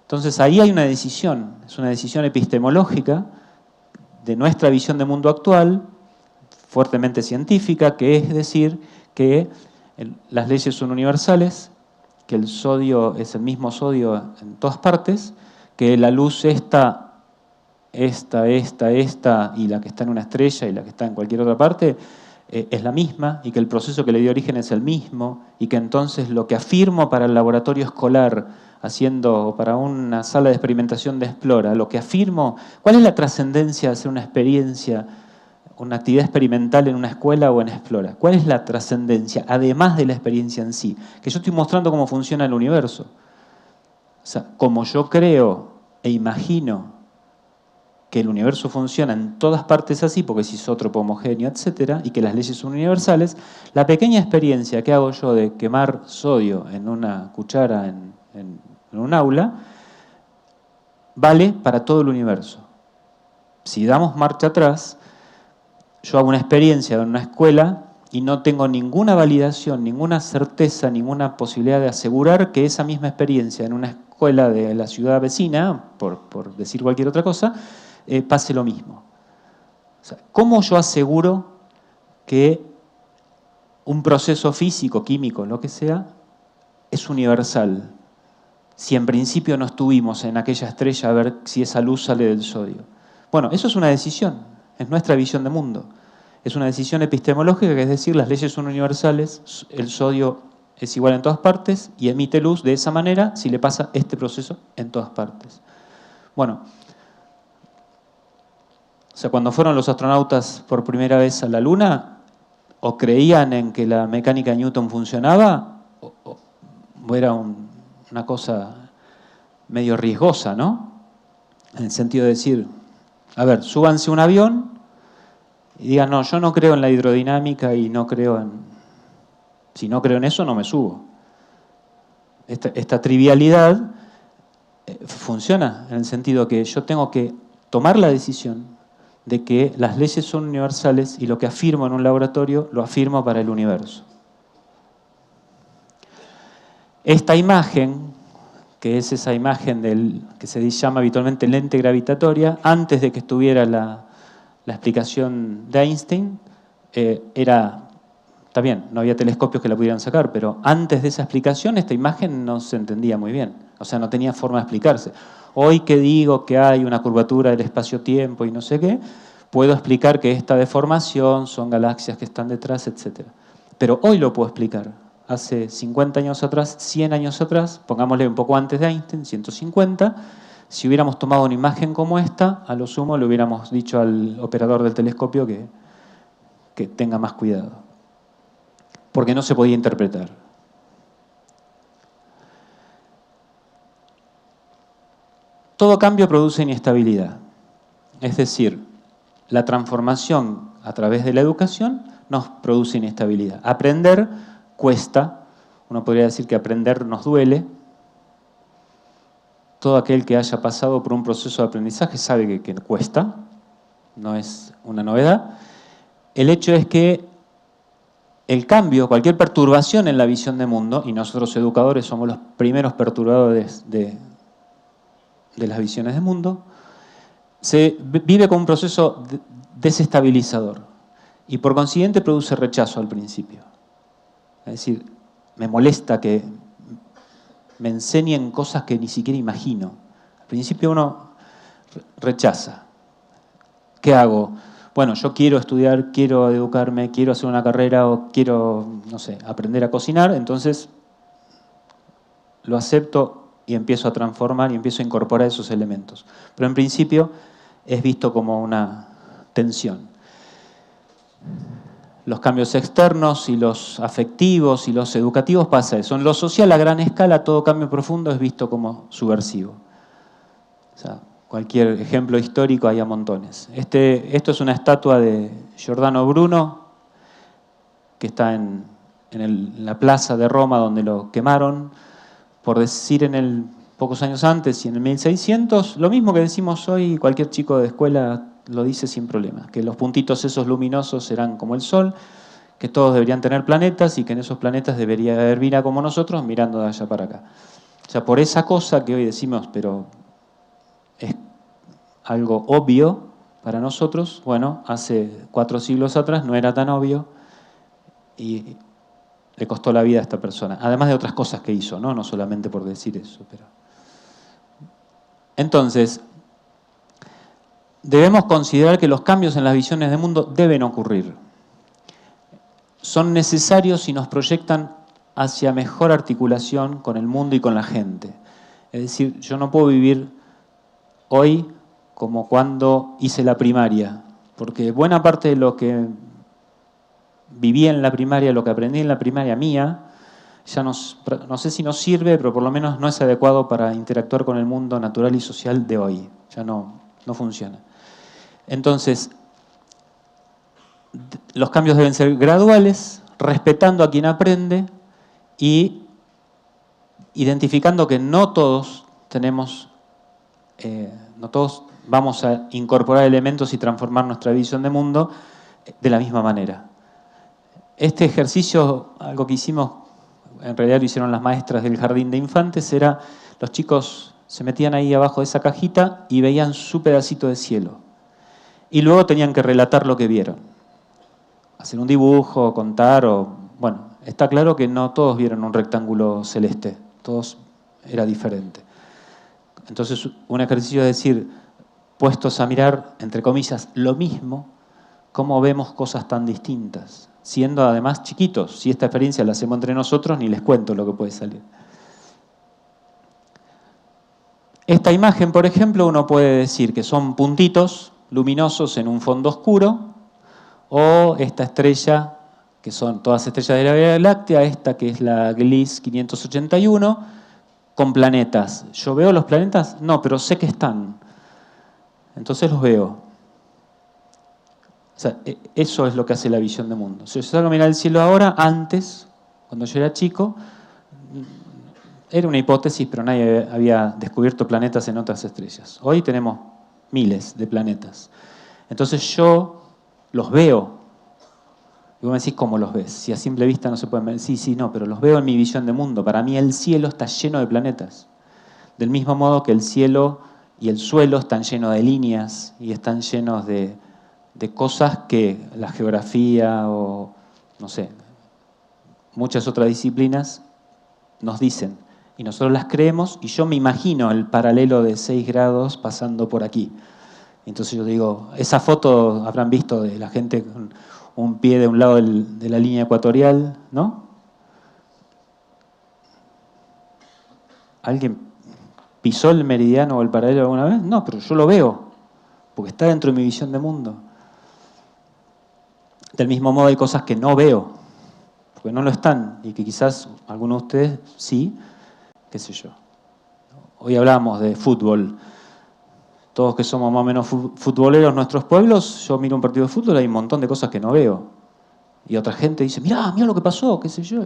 Entonces ahí hay una decisión, es una decisión epistemológica de nuestra visión de mundo actual, fuertemente científica, que es decir que las leyes son universales, que el sodio es el mismo sodio en todas partes, que la luz esta y la que está en una estrella y la que está en cualquier otra parte es la misma y que el proceso que le dio origen es el mismo y que entonces lo que afirmo para el laboratorio escolar haciendo para una sala de experimentación de Explora, lo que afirmo, ¿cuál es la trascendencia de hacer una experiencia, una actividad experimental en una escuela o en Explora? ¿Cuál es la trascendencia, además de la experiencia en sí? Que yo estoy mostrando cómo funciona el universo. O sea, como yo creo e imagino que el universo funciona en todas partes así, porque es isótropo, homogéneo, etcétera, y que las leyes son universales, la pequeña experiencia que hago yo de quemar sodio en una cuchara en un aula, vale para todo el universo. Si damos marcha atrás, yo hago una experiencia en una escuela y no tengo ninguna validación, ninguna certeza, ninguna posibilidad de asegurar que esa misma experiencia en una escuela de la ciudad vecina, por decir cualquier otra cosa, pase lo mismo. O sea, ¿cómo yo aseguro que un proceso físico, químico, lo que sea, es universal? Si en principio no estuvimos en aquella estrella a ver si esa luz sale del sodio. Bueno, eso es una decisión, es nuestra visión de mundo. Es una decisión epistemológica, que es decir, las leyes son universales, el sodio es igual en todas partes y emite luz de esa manera si le pasa este proceso en todas partes. Bueno, o sea, cuando fueron los astronautas por primera vez a la Luna, o creían en que la mecánica de Newton funcionaba, o era una cosa medio riesgosa, ¿no? En el sentido de decir, a ver, súbanse a un avión y digan, no, yo no creo en la hidrodinámica y no creo en... Si no creo en eso, no me subo. Esta trivialidad funciona en el sentido que yo tengo que tomar la decisión de que las leyes son universales y lo que afirmo en un laboratorio lo afirmo para el universo. Esta imagen, que es esa imagen que se llama habitualmente lente gravitatoria, antes de que estuviera la explicación de Einstein, está bien, no había telescopios que la pudieran sacar, pero antes de esa explicación esta imagen no se entendía muy bien, o sea, no tenía forma de explicarse. Hoy que digo que hay una curvatura del espacio-tiempo y no sé qué, puedo explicar que esta deformación son galaxias que están detrás, etc. Pero hoy lo puedo explicar. Hace 50 años atrás, 100 años atrás, pongámosle un poco antes de Einstein, 150, si hubiéramos tomado una imagen como esta, a lo sumo le hubiéramos dicho al operador del telescopio que tenga más cuidado, porque no se podía interpretar. Todo cambio produce inestabilidad, es decir, la transformación a través de la educación nos produce inestabilidad. Aprender cuesta, uno podría decir que aprender nos duele. Todo aquel que haya pasado por un proceso de aprendizaje sabe que cuesta, no es una novedad. El hecho es que el cambio, cualquier perturbación en la visión de mundo, y nosotros educadores somos los primeros perturbadores de las visiones de mundo, se vive como un proceso desestabilizador y por consiguiente produce rechazo al principio. Es decir, me molesta que me enseñen cosas que ni siquiera imagino. Al principio uno rechaza. ¿Qué hago? Bueno, yo quiero estudiar, quiero educarme, quiero hacer una carrera o quiero, no sé, aprender a cocinar, entonces lo acepto y empiezo a transformar y empiezo a incorporar esos elementos. Pero en principio es visto como una tensión. Los cambios externos y los afectivos y los educativos pasa eso. En lo social a gran escala todo cambio profundo es visto como subversivo. O sea, cualquier ejemplo histórico hay a montones. Esto es una estatua de Giordano Bruno que está en la plaza de Roma donde lo quemaron, por decir pocos años antes y en el 1600, lo mismo que decimos hoy, cualquier chico de escuela lo dice sin problema, que los puntitos esos luminosos serán como el Sol, que todos deberían tener planetas y que en esos planetas debería haber vida como nosotros mirando de allá para acá. O sea, por esa cosa que hoy decimos, pero es algo obvio para nosotros, bueno, hace 4 siglos atrás no era tan obvio y le costó la vida a esta persona, además de otras cosas que hizo, no solamente por decir eso. Pero... Entonces, debemos considerar que los cambios en las visiones del mundo deben ocurrir. Son necesarios y nos proyectan hacia mejor articulación con el mundo y con la gente. Es decir, yo no puedo vivir hoy como cuando hice la primaria, porque buena parte de lo que viví en la primaria, lo que aprendí en la primaria mía, ya no sé si nos sirve, pero por lo menos no es adecuado para interactuar con el mundo natural y social de hoy. Ya no funciona. Entonces, los cambios deben ser graduales, respetando a quien aprende y identificando que no todos no todos vamos a incorporar elementos y transformar nuestra visión de mundo de la misma manera. Este ejercicio, algo que hicimos, en realidad lo hicieron las maestras del jardín de infantes, era los chicos se metían ahí abajo de esa cajita y veían su pedacito de cielo. Y luego tenían que relatar lo que vieron. Hacer un dibujo, contar, bueno, está claro que no todos vieron un rectángulo celeste, todos era diferente. Entonces, un ejercicio es decir, puestos a mirar, entre comillas, lo mismo, ¿cómo vemos cosas tan distintas? Siendo además chiquitos. Si esta experiencia la hacemos entre nosotros, ni les cuento lo que puede salir. Esta imagen, por ejemplo, uno puede decir que son puntitos luminosos en un fondo oscuro, o esta estrella, que son todas estrellas de la Vía Láctea, esta que es la Gliese 581, con planetas. ¿Yo veo los planetas? No, pero sé que están. Entonces los veo. O sea, eso es lo que hace la visión de mundo. Si yo salgo a mirar el cielo ahora, antes, cuando yo era chico, era una hipótesis, pero nadie había descubierto planetas en otras estrellas. Hoy tenemos miles de planetas. Entonces yo los veo. Y vos me decís, ¿cómo los ves? Si a simple vista no se pueden ver. Sí, no, pero los veo en mi visión de mundo. Para mí el cielo está lleno de planetas. Del mismo modo que el cielo y el suelo están llenos de líneas y están llenos de cosas que la geografía o, no sé, muchas otras disciplinas nos dicen. Y nosotros las creemos y yo me imagino el paralelo de 6 grados pasando por aquí. Entonces yo digo, esa foto habrán visto de la gente con un pie de un lado de la línea ecuatorial, ¿no? ¿Alguien pisó el meridiano o el paralelo alguna vez? No, pero yo lo veo, porque está dentro de mi visión de mundo. Del mismo modo hay cosas que no veo, porque no lo están, y que quizás algunos de ustedes sí, qué sé yo. Hoy hablábamos de fútbol. Todos que somos más o menos futboleros en nuestros pueblos, yo miro un partido de fútbol y hay un montón de cosas que no veo. Y otra gente dice, mirá lo que pasó, qué sé yo.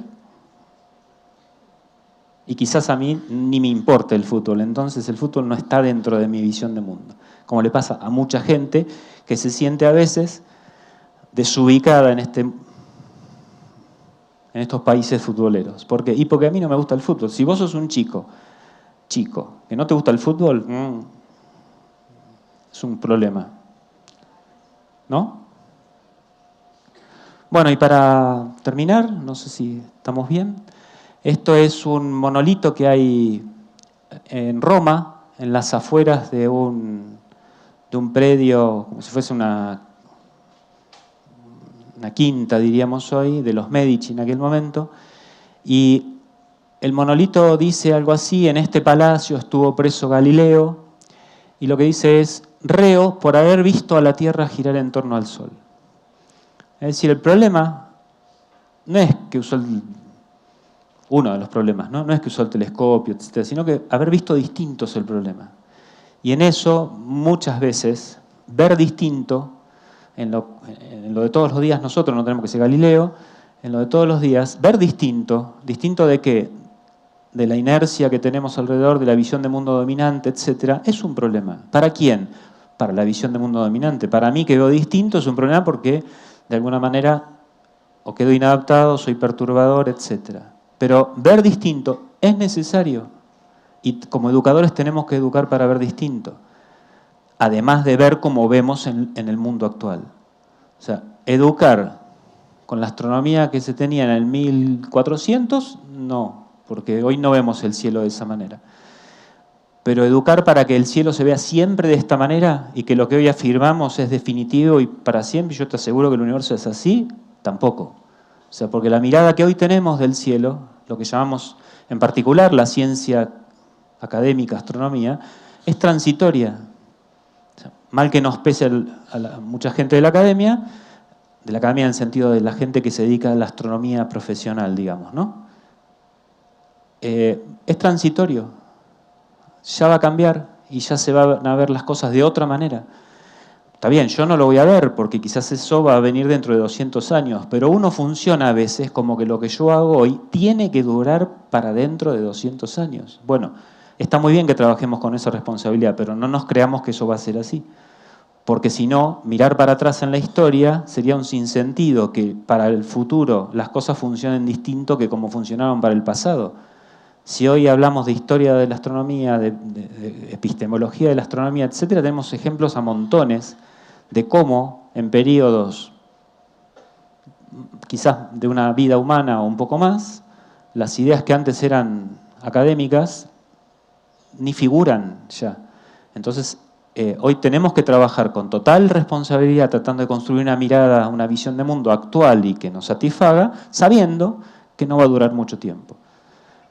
Y quizás a mí ni me importa el fútbol, entonces el fútbol no está dentro de mi visión de mundo. Como le pasa a mucha gente que se siente a veces desubicada en estos países futboleros. ¿Por qué? Y porque a mí no me gusta el fútbol. Si vos sos un chico, que no te gusta el fútbol, es un problema. ¿No? Bueno, y para terminar, no sé si estamos bien, esto es un monolito que hay en Roma, en las afueras de un predio, como si fuese una quinta, diríamos hoy, de los Medici en aquel momento, y el monolito dice algo así, en este palacio estuvo preso Galileo, y lo que dice es, reo por haber visto a la Tierra girar en torno al Sol. Es decir, el problema no es que usó uno de los problemas, ¿no? No es que usó el telescopio, etc., sino que haber visto distinto es el problema. Y en eso, muchas veces, ver distinto, en lo de todos los días, nosotros no tenemos que ser Galileo, en lo de todos los días, ver distinto de qué, de la inercia que tenemos alrededor, de la visión de mundo dominante, etc., es un problema. ¿Para quién? Para la visión de mundo dominante. Para mí que veo distinto es un problema porque, de alguna manera, o quedo inadaptado, soy perturbador, etc. Pero ver distinto es necesario. Y como educadores tenemos que educar para ver distinto. Además de ver como vemos en el mundo actual. O sea, educar con la astronomía que se tenía en el 1400, no, porque hoy no vemos el cielo de esa manera. Pero educar para que el cielo se vea siempre de esta manera y que lo que hoy afirmamos es definitivo y para siempre, yo te aseguro que el universo es así, tampoco. O sea, porque la mirada que hoy tenemos del cielo, lo que llamamos en particular la ciencia académica, astronomía, es transitoria. O sea, mal que nos pese a mucha gente de la academia en el sentido de la gente que se dedica a la astronomía profesional, digamos, ¿no? Es transitorio. Ya va a cambiar y ya se van a ver las cosas de otra manera. Está bien, yo no lo voy a ver porque quizás eso va a venir dentro de 200 años, pero uno funciona a veces como que lo que yo hago hoy tiene que durar para dentro de 200 años. Bueno, está muy bien que trabajemos con esa responsabilidad, pero no nos creamos que eso va a ser así. Porque si no, mirar para atrás en la historia sería un sinsentido, que para el futuro las cosas funcionen distinto que como funcionaron para el pasado. Si hoy hablamos de historia de la astronomía, de epistemología de la astronomía, etcétera, tenemos ejemplos a montones de cómo en periodos quizás de una vida humana o un poco más, las ideas que antes eran académicas ni figuran ya. Entonces, hoy tenemos que trabajar con total responsabilidad tratando de construir una mirada, una visión de mundo actual y que nos satisfaga, sabiendo que no va a durar mucho tiempo.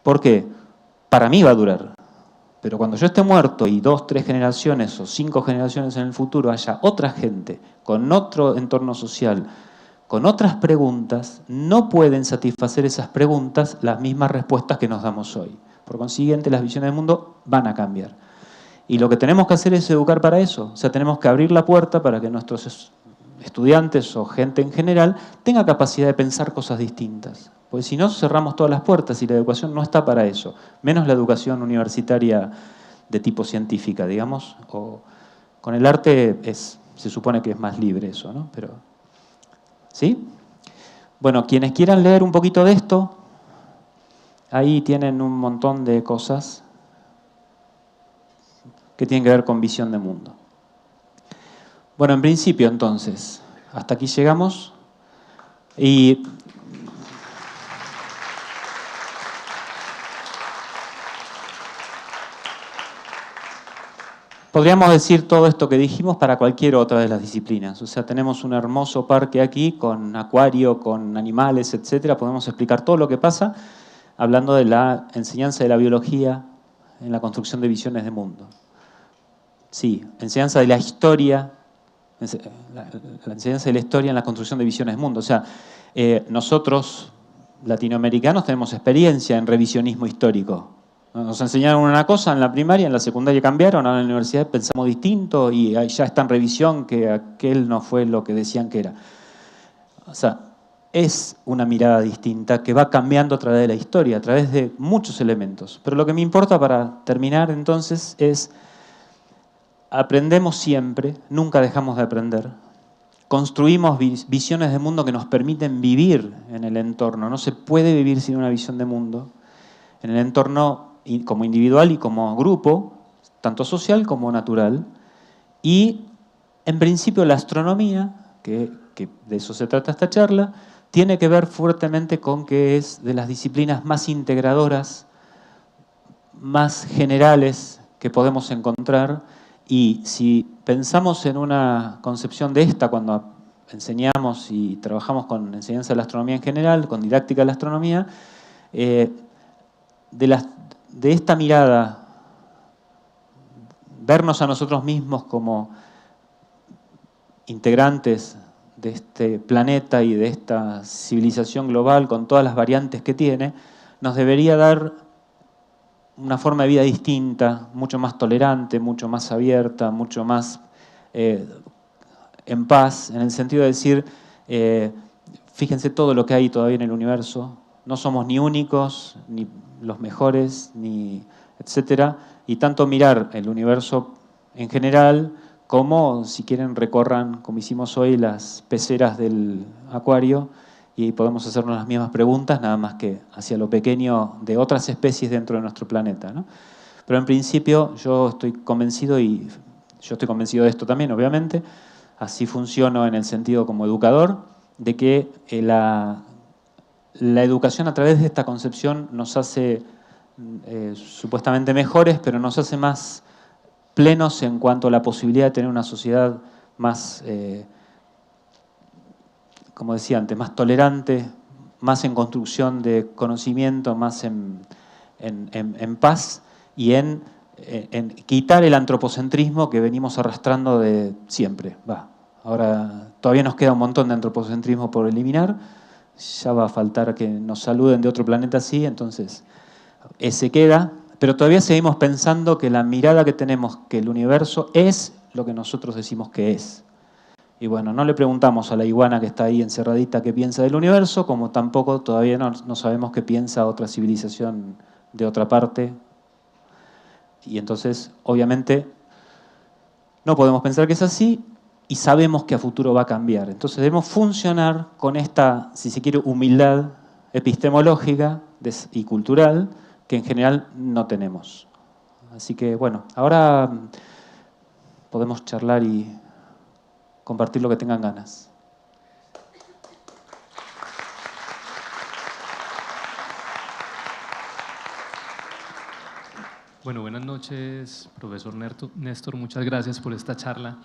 ¿Por qué? Para mí va a durar. Pero cuando yo esté muerto y 2, 3 generaciones o 5 generaciones en el futuro haya otra gente con otro entorno social, con otras preguntas, no pueden satisfacer esas preguntas las mismas respuestas que nos damos hoy. Por consiguiente, las visiones del mundo van a cambiar. Y lo que tenemos que hacer es educar para eso. O sea, tenemos que abrir la puerta para que nuestros estudiantes o gente en general tenga capacidad de pensar cosas distintas. Porque si no, cerramos todas las puertas y la educación no está para eso. Menos la educación universitaria de tipo científica, digamos. O con el arte se supone que es más libre eso, ¿no? Pero, ¿sí? Bueno, quienes quieran leer un poquito de esto, ahí tienen un montón de cosas que tienen que ver con visión de mundo. Bueno, en principio entonces, hasta aquí llegamos y podríamos decir todo esto que dijimos para cualquier otra de las disciplinas. O sea, tenemos un hermoso parque aquí con acuario, con animales, etcétera. Podemos explicar todo lo que pasa hablando de la enseñanza de la biología en la construcción de visiones de mundo. Sí, enseñanza de la historia, la enseñanza de la historia en la construcción de visiones de mundo. O sea, nosotros, latinoamericanos, tenemos experiencia en revisionismo histórico. Nos enseñaron una cosa en la primaria, en la secundaria cambiaron, ahora en la universidad pensamos distinto y ya está en revisión que aquel no fue lo que decían que era. O sea, es una mirada distinta que va cambiando a través de la historia, a través de muchos elementos. Pero lo que me importa para terminar entonces es: aprendemos siempre, nunca dejamos de aprender. Construimos visiones de mundo que nos permiten vivir en el entorno. No se puede vivir sin una visión de mundo. En el entorno como individual y como grupo, tanto social como natural. Y en principio la astronomía, que de eso se trata esta charla, tiene que ver fuertemente con que es de las disciplinas más integradoras, más generales que podemos encontrar. Y si pensamos en una concepción de esta cuando enseñamos y trabajamos con enseñanza de la astronomía en general, con didáctica de la astronomía, de esta mirada, vernos a nosotros mismos como integrantes de este planeta y de esta civilización global con todas las variantes que tiene, nos debería dar una forma de vida distinta, mucho más tolerante, mucho más abierta, mucho más en paz, en el sentido de decir, fíjense todo lo que hay todavía en el universo, no somos ni únicos, ni los mejores, ni etcétera, y tanto mirar el universo en general como, si quieren, recorran, como hicimos hoy, las peceras del acuario y podemos hacernos las mismas preguntas, nada más que hacia lo pequeño de otras especies dentro de nuestro planeta, ¿no? Pero en principio yo estoy convencido, y yo estoy convencido de esto también, obviamente, así funciono en el sentido como educador, de que la educación a través de esta concepción nos hace supuestamente mejores, pero nos hace más plenos en cuanto a la posibilidad de tener una sociedad más, como decía antes, más tolerante, más en construcción de conocimiento, más en paz y en quitar el antropocentrismo que venimos arrastrando de siempre. Ahora todavía nos queda un montón de antropocentrismo por eliminar, ya va a faltar que nos saluden de otro planeta así, entonces ese queda, pero todavía seguimos pensando que la mirada que tenemos, que el universo es lo que nosotros decimos que es. Y bueno, no le preguntamos a la iguana que está ahí encerradita qué piensa del universo, como tampoco todavía no sabemos qué piensa otra civilización de otra parte. Y entonces, obviamente, no podemos pensar que es así y sabemos que a futuro va a cambiar. Entonces debemos funcionar con esta, si se quiere, humildad epistemológica y cultural que en general no tenemos. Así que, bueno, ahora podemos charlar y compartir lo que tengan ganas. Bueno, buenas noches, profesor Néstor, muchas gracias por esta charla.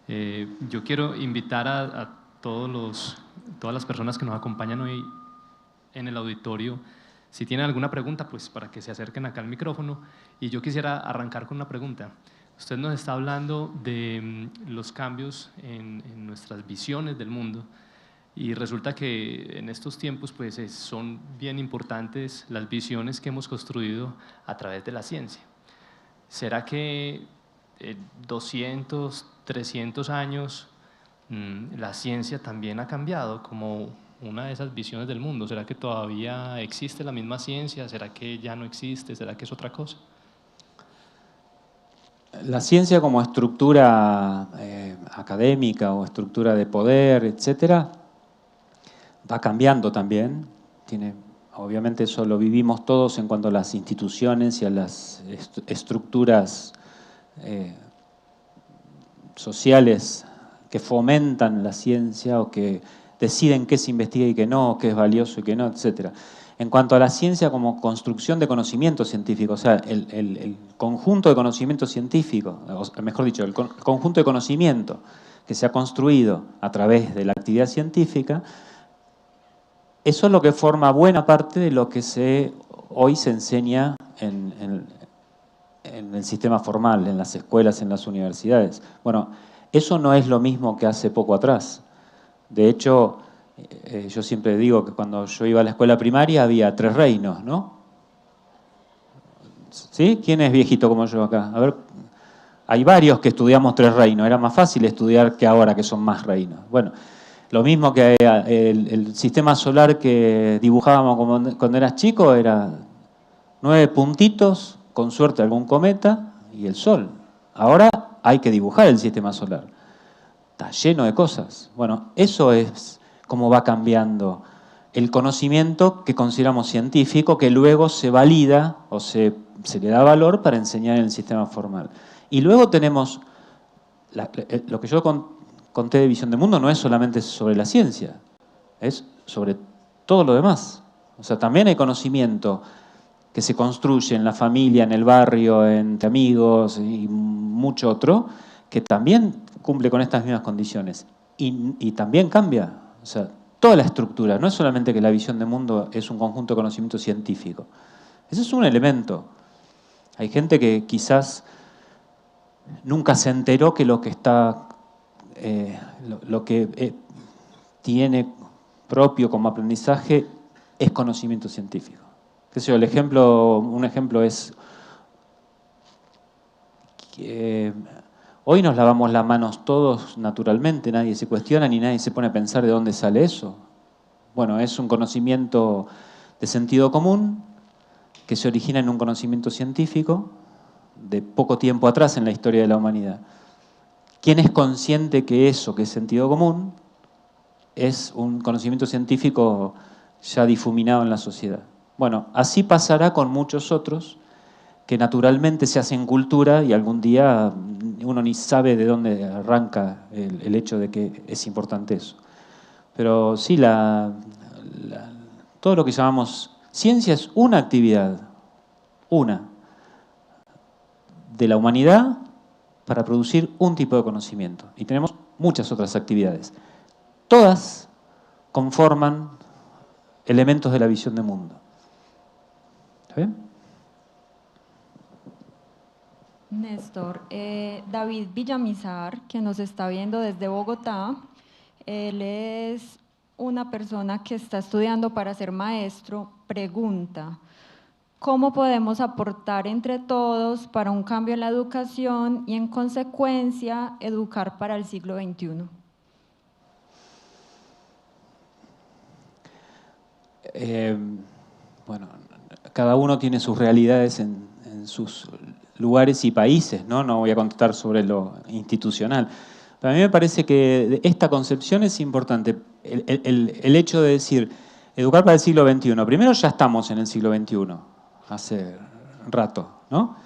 Yo quiero invitar a todas las personas que nos acompañan hoy en el auditorio, si tienen alguna pregunta, pues para que se acerquen acá al micrófono. Y yo quisiera arrancar con una pregunta. Usted nos está hablando de los cambios en nuestras visiones del mundo. Y resulta que en estos tiempos pues, son bien importantes las visiones que hemos construido a través de la ciencia. ¿Será que 200, 300 años la ciencia también ha cambiado como una de esas visiones del mundo? ¿Será que todavía existe la misma ciencia? ¿Será que ya no existe? ¿Será que es otra cosa? La ciencia como estructura académica o estructura de poder, etcétera, va cambiando también. Obviamente eso lo vivimos todos en cuanto a las instituciones y a las estructuras sociales que fomentan la ciencia o que deciden qué se investiga y qué no, qué es valioso y qué no, etcétera. En cuanto a la ciencia como construcción de conocimiento científico, o sea, el conjunto de conocimiento científico, o mejor dicho, el conjunto de conocimiento que se ha construido a través de la actividad científica, eso es lo que forma buena parte de lo que hoy se enseña en el sistema formal, en las escuelas, en las universidades. Bueno, eso no es lo mismo que hace poco atrás. De hecho, yo siempre digo que cuando yo iba a la escuela primaria había 3 reinos, ¿no? ¿Sí? ¿Quién es viejito como yo acá? A ver, hay varios que estudiamos 3 reinos. Era más fácil estudiar que ahora que son más reinos. Bueno, lo mismo que el sistema solar que dibujábamos cuando eras chico era 9 puntitos, con suerte algún cometa y el Sol. Ahora hay que dibujar el sistema solar. Está lleno de cosas. Bueno, eso es cómo va cambiando el conocimiento que consideramos científico, que luego se valida o se le da valor para enseñar en el sistema formal. Y luego tenemos, lo que yo conté de visión de mundo no es solamente sobre la ciencia, es sobre todo lo demás. O sea, también hay conocimiento que se construye en la familia, en el barrio, entre amigos y mucho otro, que también cumple con estas mismas condiciones. Y también cambia. O sea, toda la estructura, no es solamente que la visión de mundo es un conjunto de conocimiento científico. Ese es un elemento. Hay gente que quizás nunca se enteró que lo que está, lo que tiene propio como aprendizaje es conocimiento científico. ¿Qué sé yo? Un ejemplo es que hoy nos lavamos las manos todos naturalmente, nadie se cuestiona ni nadie se pone a pensar de dónde sale eso. Bueno, es un conocimiento de sentido común que se origina en un conocimiento científico de poco tiempo atrás en la historia de la humanidad. ¿Quién es consciente que eso, que es sentido común, es un conocimiento científico ya difuminado en la sociedad? Bueno, así pasará con muchos otros que naturalmente se hacen cultura y algún día uno ni sabe de dónde arranca el hecho de que es importante eso. Pero sí, todo lo que llamamos ciencia es una actividad, una, de la humanidad para producir un tipo de conocimiento. Y tenemos muchas otras actividades. Todas conforman elementos de la visión de mundo. ¿Está bien? Néstor, David Villamizar, que nos está viendo desde Bogotá, él es una persona que está estudiando para ser maestro, pregunta, ¿cómo podemos aportar entre todos para un cambio en la educación y en consecuencia educar para el siglo XXI? bueno, cada uno tiene sus realidades en sus lugares y países, ¿no? No voy a contestar sobre lo institucional. Pero a mí me parece que esta concepción es importante. El hecho de decir, educar para el siglo XXI. Primero ya estamos en el siglo XXI, hace rato, ¿no?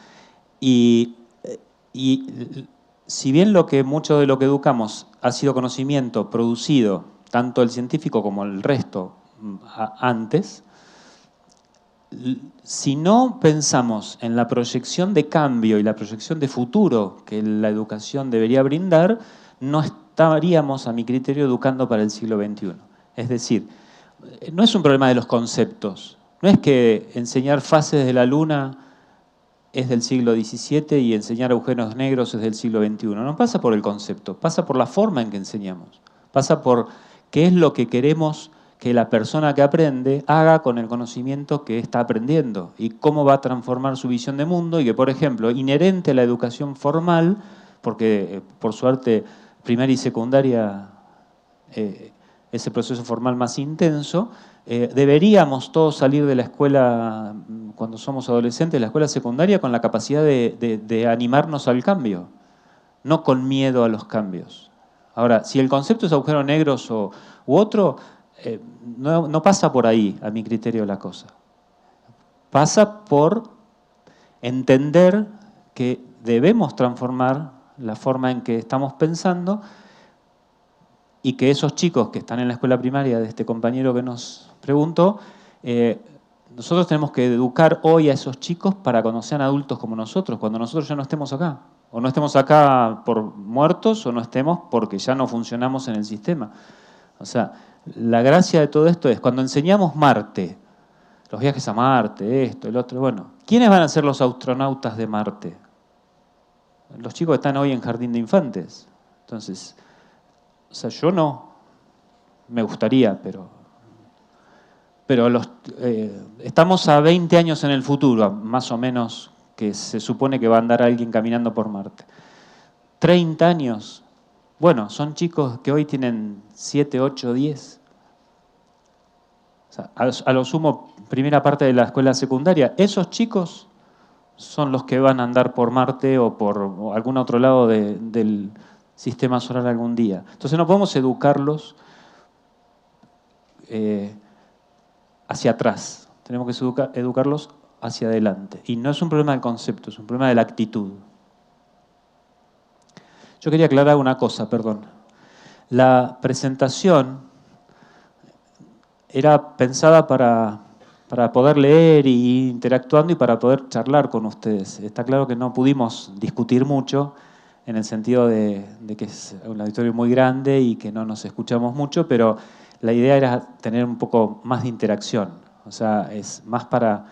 Y si bien mucho de lo que educamos ha sido conocimiento producido, tanto el científico como el resto, antes, si no pensamos en la proyección de cambio y la proyección de futuro que la educación debería brindar, no estaríamos, a mi criterio, educando para el siglo XXI. Es decir, no es un problema de los conceptos. No es que enseñar fases de la luna es del siglo XVII y enseñar agujeros negros es del siglo XXI. No pasa por el concepto, pasa por la forma en que enseñamos. Pasa por qué es lo que queremos que la persona que aprende haga con el conocimiento que está aprendiendo y cómo va a transformar su visión de mundo y que, por ejemplo, inherente a la educación formal, porque por suerte primaria y secundaria ese proceso formal más intenso, deberíamos todos salir de la escuela, cuando somos adolescentes, de la escuela secundaria con la capacidad de animarnos al cambio, no con miedo a los cambios. Ahora, si el concepto es agujeros negros u otro, no pasa por ahí, a mi criterio, la cosa. Pasa por entender que debemos transformar la forma en que estamos pensando y que esos chicos que están en la escuela primaria de este compañero que nos preguntó, nosotros tenemos que educar hoy a esos chicos para cuando sean adultos como nosotros, cuando nosotros ya no estemos acá. O no estemos acá por muertos o no estemos porque ya no funcionamos en el sistema. O sea, la gracia de todo esto es cuando enseñamos Marte, los viajes a Marte, esto, el otro, bueno, ¿quiénes van a ser los astronautas de Marte? Los chicos que están hoy en jardín de infantes. Entonces, o sea, yo no, me gustaría, pero estamos a 20 años en el futuro, más o menos, que se supone que va a andar alguien caminando por Marte. 30 años, bueno, son chicos que hoy tienen 7, 8, 10. O sea, a lo sumo, primera parte de la escuela secundaria, esos chicos son los que van a andar por Marte o por algún otro lado del sistema solar algún día. Entonces no podemos educarlos hacia atrás, tenemos que educarlos hacia adelante. Y no es un problema del concepto, es un problema de la actitud. Yo quería aclarar una cosa, perdón. La presentación era pensada para poder leer y ir interactuando y para poder charlar con ustedes. Está claro que no pudimos discutir mucho en el sentido de que es un auditorio muy grande y que no nos escuchamos mucho, pero la idea era tener un poco más de interacción. O sea, es más para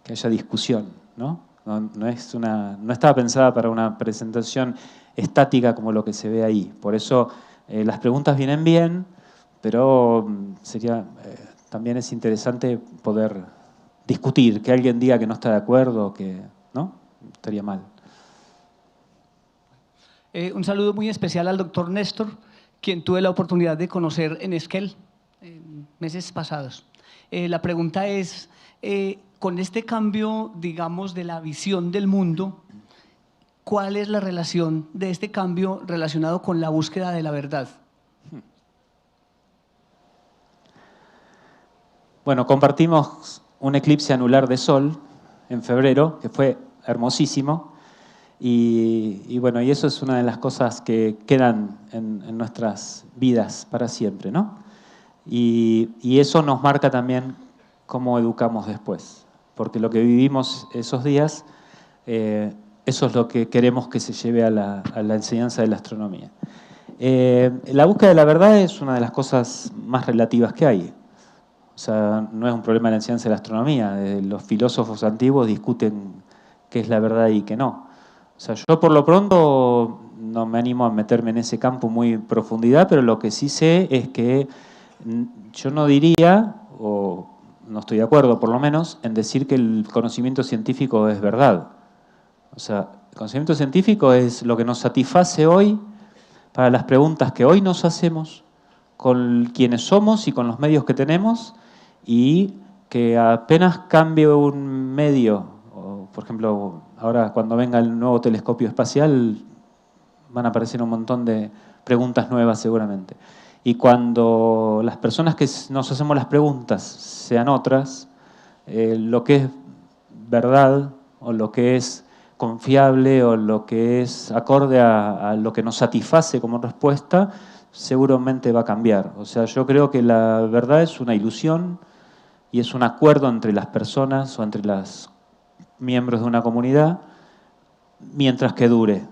que haya discusión, ¿no? No estaba pensada para una presentación estática como lo que se ve ahí. Por eso las preguntas vienen bien, pero también es interesante poder discutir, que alguien diga que no está de acuerdo, que no, estaría mal. Un saludo muy especial al doctor Néstor, quien tuve la oportunidad de conocer en Esquel meses pasados. La pregunta es, con este cambio, digamos, de la visión del mundo, ¿cuál es la relación de este cambio relacionado con la búsqueda de la verdad? Bueno, compartimos un eclipse anular de Sol en febrero, que fue hermosísimo, y bueno, y eso es una de las cosas que quedan en nuestras vidas para siempre, ¿no? Y eso nos marca también cómo educamos después, porque lo que vivimos esos días, eso es lo que queremos que se lleve a la enseñanza de la astronomía. La búsqueda de la verdad es una de las cosas más relativas que hay. O sea, no es un problema de la enseñanza de la astronomía. Los filósofos antiguos discuten qué es la verdad y qué no. O sea, yo por lo pronto no me animo a meterme en ese campo muy en profundidad, pero lo que sí sé es que yo no diría, o no estoy de acuerdo por lo menos, en decir que el conocimiento científico es verdad. O sea, el conocimiento científico es lo que nos satisface hoy para las preguntas que hoy nos hacemos, con quienes somos y con los medios que tenemos, y que apenas cambie un medio, o, por ejemplo, ahora cuando venga el nuevo telescopio espacial, van a aparecer un montón de preguntas nuevas seguramente. Y cuando las personas que nos hacemos las preguntas sean otras, lo que es verdad o lo que es confiable o lo que es acorde a lo que nos satisface como respuesta, seguramente va a cambiar. O sea, yo creo que la verdad es una ilusión y es un acuerdo entre las personas o entre los miembros de una comunidad mientras que dure.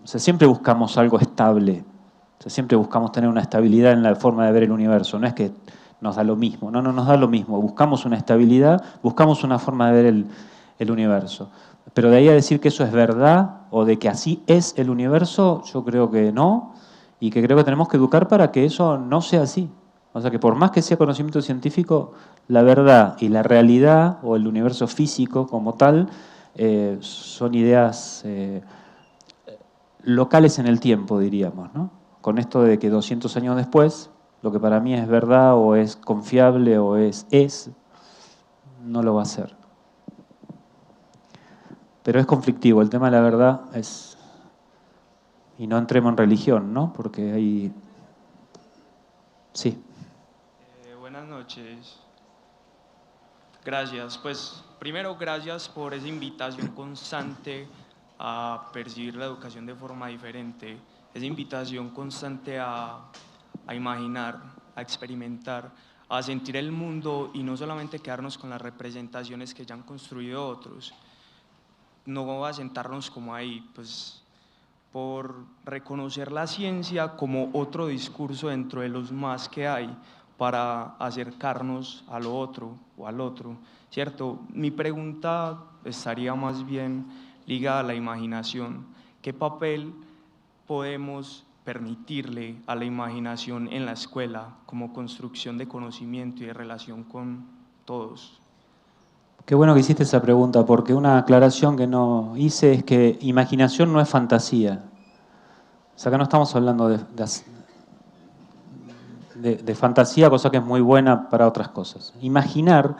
O sea, siempre buscamos algo estable. O sea, siempre buscamos tener una estabilidad en la forma de ver el universo. No es que nos da lo mismo. No nos da lo mismo. Buscamos una estabilidad, buscamos una forma de ver el universo. Pero de ahí a decir que eso es verdad o de que así es el universo, yo creo que no. Y que creo que tenemos que educar para que eso no sea así. O sea, que por más que sea conocimiento científico, la verdad y la realidad o el universo físico como tal son ideas locales en el tiempo, diríamos, ¿no? Con esto de que 200 años después, lo que para mí es verdad o es confiable o es, no lo va a ser. Pero es conflictivo, el tema de la verdad es... Y no entremos en religión, ¿no? Porque hay... Sí. Buenas noches. Gracias. Pues primero, gracias por esa invitación constante a percibir la educación de forma diferente, esa invitación constante a imaginar, a experimentar, a sentir el mundo y no solamente quedarnos con las representaciones que ya han construido otros, no a sentarnos como ahí, pues por reconocer la ciencia como otro discurso dentro de los más que hay para acercarnos a lo otro o al otro, ¿cierto? Mi pregunta estaría más bien ligada a la imaginación. ¿Qué papel podemos permitirle a la imaginación en la escuela como construcción de conocimiento y de relación con todos? Qué bueno que hiciste esa pregunta, porque una aclaración que no hice es que imaginación no es fantasía. O sea, acá no estamos hablando de fantasía, cosa que es muy buena para otras cosas. Imaginar,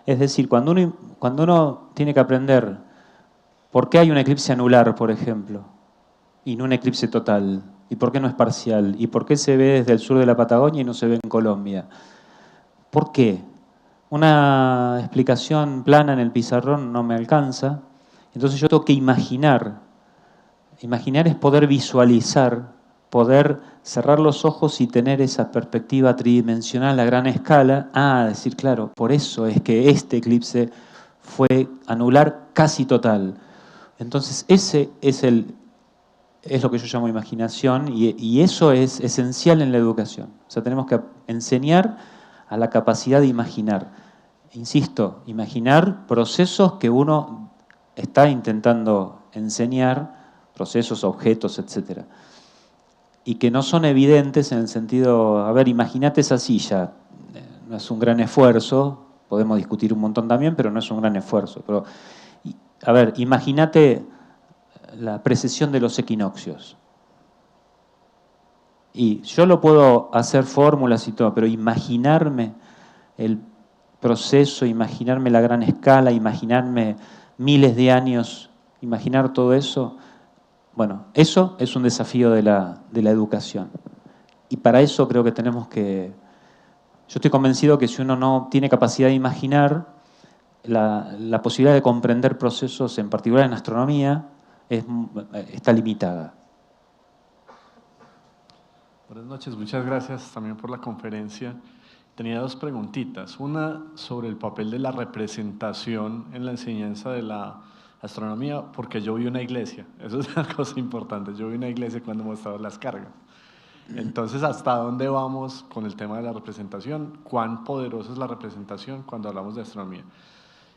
es decir, cuando uno tiene que aprender por qué hay un eclipse anular, por ejemplo, y no un eclipse total, y por qué no es parcial, y por qué se ve desde el sur de la Patagonia y no se ve en Colombia. ¿Por qué? Una explicación plana en el pizarrón no me alcanza, entonces yo tengo que imaginar. Imaginar es poder visualizar, poder cerrar los ojos y tener esa perspectiva tridimensional a gran escala. Decir, claro, por eso es que este eclipse fue anular casi total. Entonces ese es lo que yo llamo imaginación y eso es esencial en la educación. O sea, tenemos que enseñar a la capacidad de imaginar. Insisto, imaginar procesos que uno está intentando enseñar, procesos, objetos, etc. Y que no son evidentes en el sentido, a ver, imagínate esa silla, no es un gran esfuerzo, podemos discutir un montón también, pero no es un gran esfuerzo. Pero, a ver, imagínate la precesión de los equinoccios. Y yo lo puedo hacer fórmulas y todo, pero imaginarme el proceso, imaginarme la gran escala, imaginarme miles de años, imaginar todo eso, bueno, eso es un desafío de la educación. Y para eso creo que tenemos que... Yo estoy convencido que si uno no tiene capacidad de imaginar, la posibilidad de comprender procesos, en particular en astronomía, está limitada. Buenas noches, muchas gracias también por la conferencia. Tenía dos preguntitas. Una sobre el papel de la representación en la enseñanza de la astronomía, porque yo vi una iglesia, eso es una cosa importante, yo vi una iglesia cuando mostraba las cargas. Entonces, ¿hasta dónde vamos con el tema de la representación? ¿Cuán poderosa es la representación cuando hablamos de astronomía?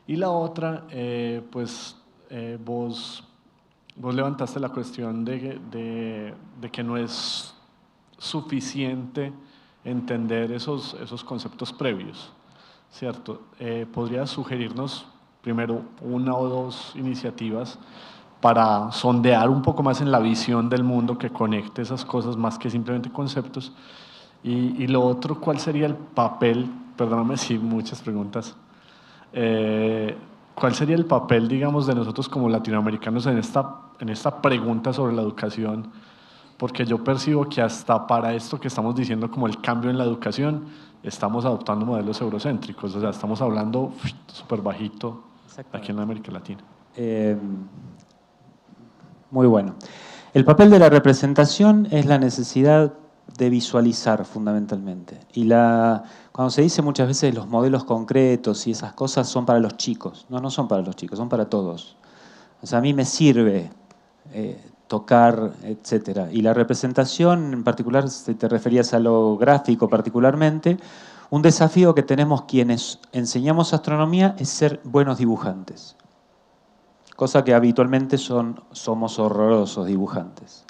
Y la otra, vos levantaste la cuestión de que no es suficiente entender esos conceptos previos, ¿cierto? ¿Podrías sugerirnos primero una o dos iniciativas para sondear un poco más en la visión del mundo que conecte esas cosas más que simplemente conceptos? Y lo otro, ¿cuál sería el papel? Perdóname si muchas preguntas. ¿Cuál sería el papel, digamos, de nosotros como latinoamericanos en esta pregunta sobre la educación? Porque yo percibo que hasta para esto que estamos diciendo como el cambio en la educación, estamos adoptando modelos eurocéntricos, o sea, estamos hablando súper bajito aquí en América Latina. Muy bueno. El papel de la representación es la necesidad de visualizar fundamentalmente. Y cuando se dice muchas veces los modelos concretos y esas cosas son para los chicos. No, no son para los chicos, son para todos. O sea, a mí me sirve tocar, etcétera. Y la representación, en particular, si te referías a lo gráfico particularmente, un desafío que tenemos quienes enseñamos astronomía es ser buenos dibujantes. Cosa que habitualmente somos horrorosos dibujantes.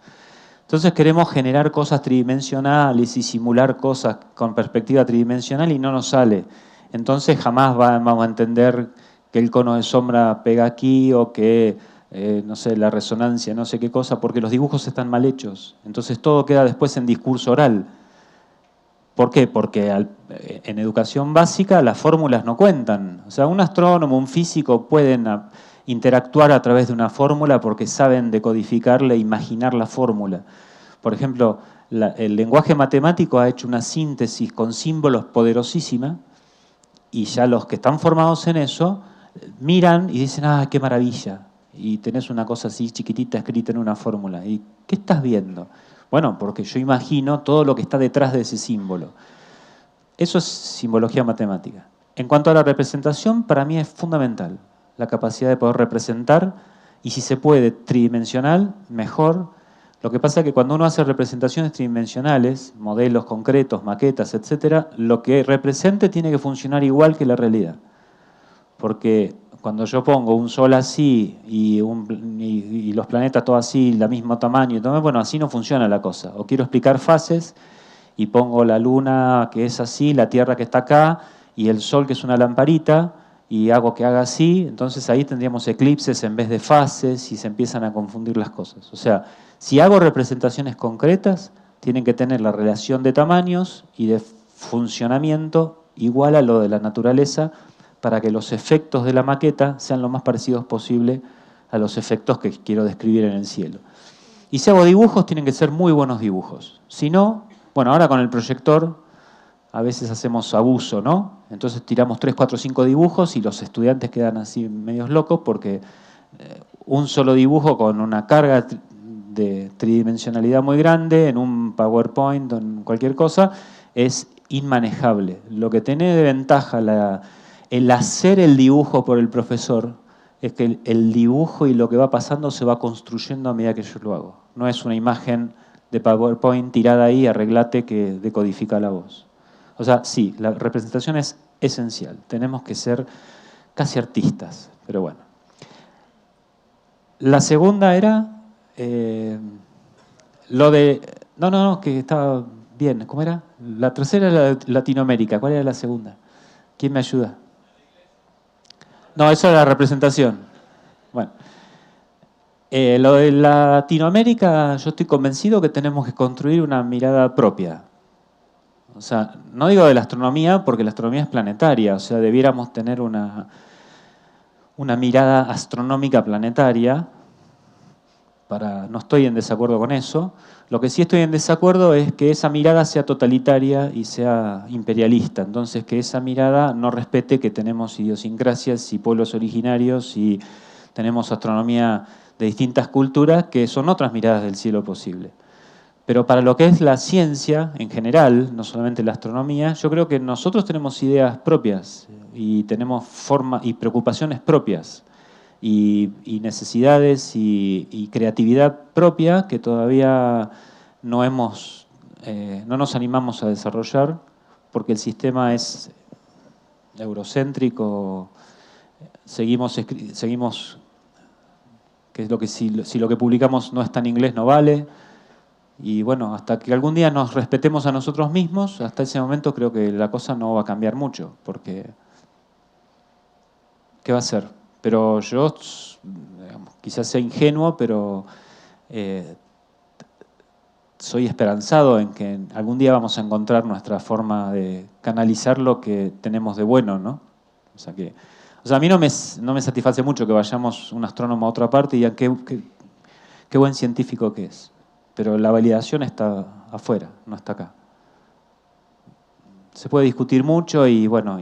Entonces queremos generar cosas tridimensionales y simular cosas con perspectiva tridimensional y no nos sale. Entonces jamás vamos a entender que el cono de sombra pega aquí o que, no sé, la resonancia, no sé qué cosa, porque los dibujos están mal hechos. Entonces todo queda después en discurso oral. ¿Por qué? Porque en educación básica las fórmulas no cuentan. O sea, un astrónomo, un físico pueden interactuar a través de una fórmula porque saben decodificarla e imaginar la fórmula. Por ejemplo, el lenguaje matemático ha hecho una síntesis con símbolos poderosísima y ya los que están formados en eso miran y dicen, ¡ah, qué maravilla! Y tenés una cosa así chiquitita escrita en una fórmula. ¿Y qué estás viendo? Bueno, porque yo imagino todo lo que está detrás de ese símbolo. Eso es simbología matemática. En cuanto a la representación, para mí es fundamental la capacidad de poder representar, y si se puede tridimensional, mejor. Lo que pasa es que cuando uno hace representaciones tridimensionales, modelos concretos, maquetas, etcétera, lo que represente tiene que funcionar igual que la realidad. Porque cuando yo pongo un sol así y los planetas todos así, la mismo tamaño, bueno, así no funciona la cosa. O quiero explicar fases y pongo la luna que es así, la tierra que está acá y el sol que es una lamparita y hago que haga así, entonces ahí tendríamos eclipses en vez de fases y se empiezan a confundir las cosas. O sea, si hago representaciones concretas, tienen que tener la relación de tamaños y de funcionamiento igual a lo de la naturaleza para que los efectos de la maqueta sean lo más parecidos posible a los efectos que quiero describir en el cielo. Y si hago dibujos, tienen que ser muy buenos dibujos. Si no, bueno, ahora con el proyector a veces hacemos abuso, ¿no? Entonces tiramos 3, 4, 5 dibujos y los estudiantes quedan así medios locos porque un solo dibujo con una carga de tridimensionalidad muy grande en un PowerPoint o en cualquier cosa es inmanejable. Lo que tiene de ventaja el hacer el dibujo por el profesor es que el dibujo y lo que va pasando se va construyendo a medida que yo lo hago. No es una imagen de PowerPoint tirada ahí, arreglate que decodifica la voz. O sea, sí, la representación es esencial. Tenemos que ser casi artistas, pero bueno. La segunda era lo de... No, que estaba bien. ¿Cómo era? La tercera era Latinoamérica. ¿Cuál era la segunda? ¿Quién me ayuda? No, eso era la representación. Bueno. Lo de Latinoamérica, yo estoy convencido que tenemos que construir una mirada propia. O sea, no digo de la astronomía, porque la astronomía es planetaria, o sea, debiéramos tener una mirada astronómica planetaria. No estoy en desacuerdo con eso. Lo que sí estoy en desacuerdo es que esa mirada sea totalitaria y sea imperialista. Entonces, que esa mirada no respete que tenemos idiosincrasias y pueblos originarios y tenemos astronomía de distintas culturas que son otras miradas del cielo posible. Pero para lo que es la ciencia en general, no solamente la astronomía, yo creo que nosotros tenemos ideas propias y tenemos formas y preocupaciones propias y necesidades y creatividad propia que todavía no nos animamos a desarrollar porque el sistema es eurocéntrico, seguimos que es lo que si lo que publicamos no está en inglés no vale. Y bueno, hasta que algún día nos respetemos a nosotros mismos, hasta ese momento creo que la cosa no va a cambiar mucho, porque ¿qué va a ser? Pero yo, digamos, quizás sea ingenuo, pero soy esperanzado en que algún día vamos a encontrar nuestra forma de canalizar lo que tenemos de bueno, ¿no? O sea, a mí no me satisface mucho que vayamos un astrónomo a otra parte y digan qué buen científico que es. Pero la validación está afuera, no está acá. Se puede discutir mucho y bueno,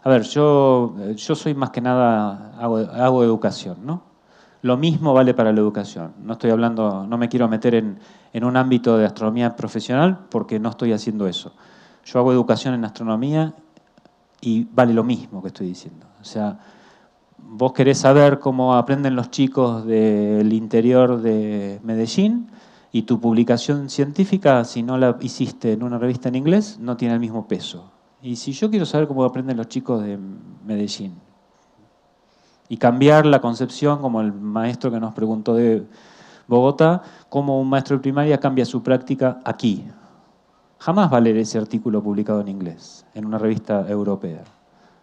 a ver, yo soy más que nada, hago educación, ¿no? Lo mismo vale para la educación. No estoy hablando, no me quiero meter en un ámbito de astronomía profesional porque no estoy haciendo eso. Yo hago educación en astronomía y vale lo mismo que estoy diciendo. O sea, vos querés saber cómo aprenden los chicos del interior de Medellín y tu publicación científica, si no la hiciste en una revista en inglés, no tiene el mismo peso. Y si yo quiero saber cómo aprenden los chicos de Medellín y cambiar la concepción, como el maestro que nos preguntó de Bogotá, cómo un maestro de primaria cambia su práctica aquí. Jamás va a leer ese artículo publicado en inglés, en una revista europea.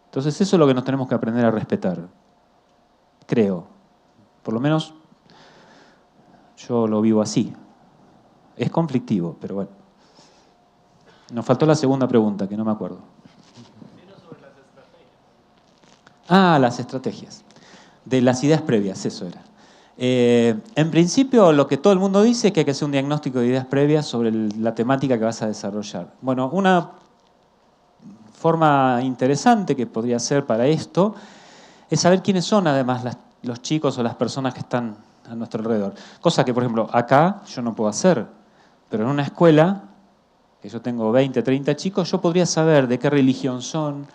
Entonces eso es lo que nos tenemos que aprender a respetar, creo. Por lo menos yo lo vivo así. Es conflictivo, pero bueno. Nos faltó la segunda pregunta, que no me acuerdo. Las estrategias. De las ideas previas, eso era. En principio, lo que todo el mundo dice es que hay que hacer un diagnóstico de ideas previas sobre la temática que vas a desarrollar. Bueno, una forma interesante que podría ser para esto es saber quiénes son además los chicos o las personas que están a nuestro alrededor. Cosa que, por ejemplo, acá yo no puedo hacer, pero en una escuela, que yo tengo 20, 30 chicos, yo podría saber de qué religión son,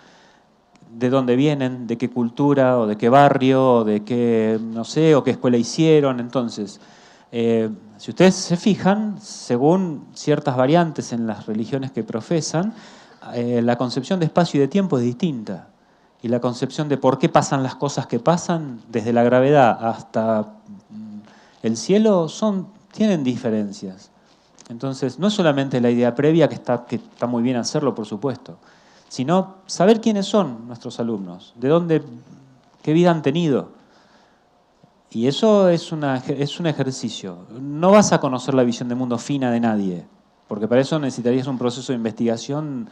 de dónde vienen, de qué cultura, o de qué barrio, o de qué, no sé, o qué escuela hicieron. Entonces, si ustedes se fijan, según ciertas variantes en las religiones que profesan, la concepción de espacio y de tiempo es distinta. Y la concepción de por qué pasan las cosas que pasan, desde la gravedad hasta el cielo, tienen diferencias. Entonces, no es solamente la idea previa, que está muy bien hacerlo, por supuesto, sino saber quiénes son nuestros alumnos, de dónde, qué vida han tenido. Y eso es un ejercicio. No vas a conocer la visión de mundo fina de nadie, porque para eso necesitarías un proceso de investigación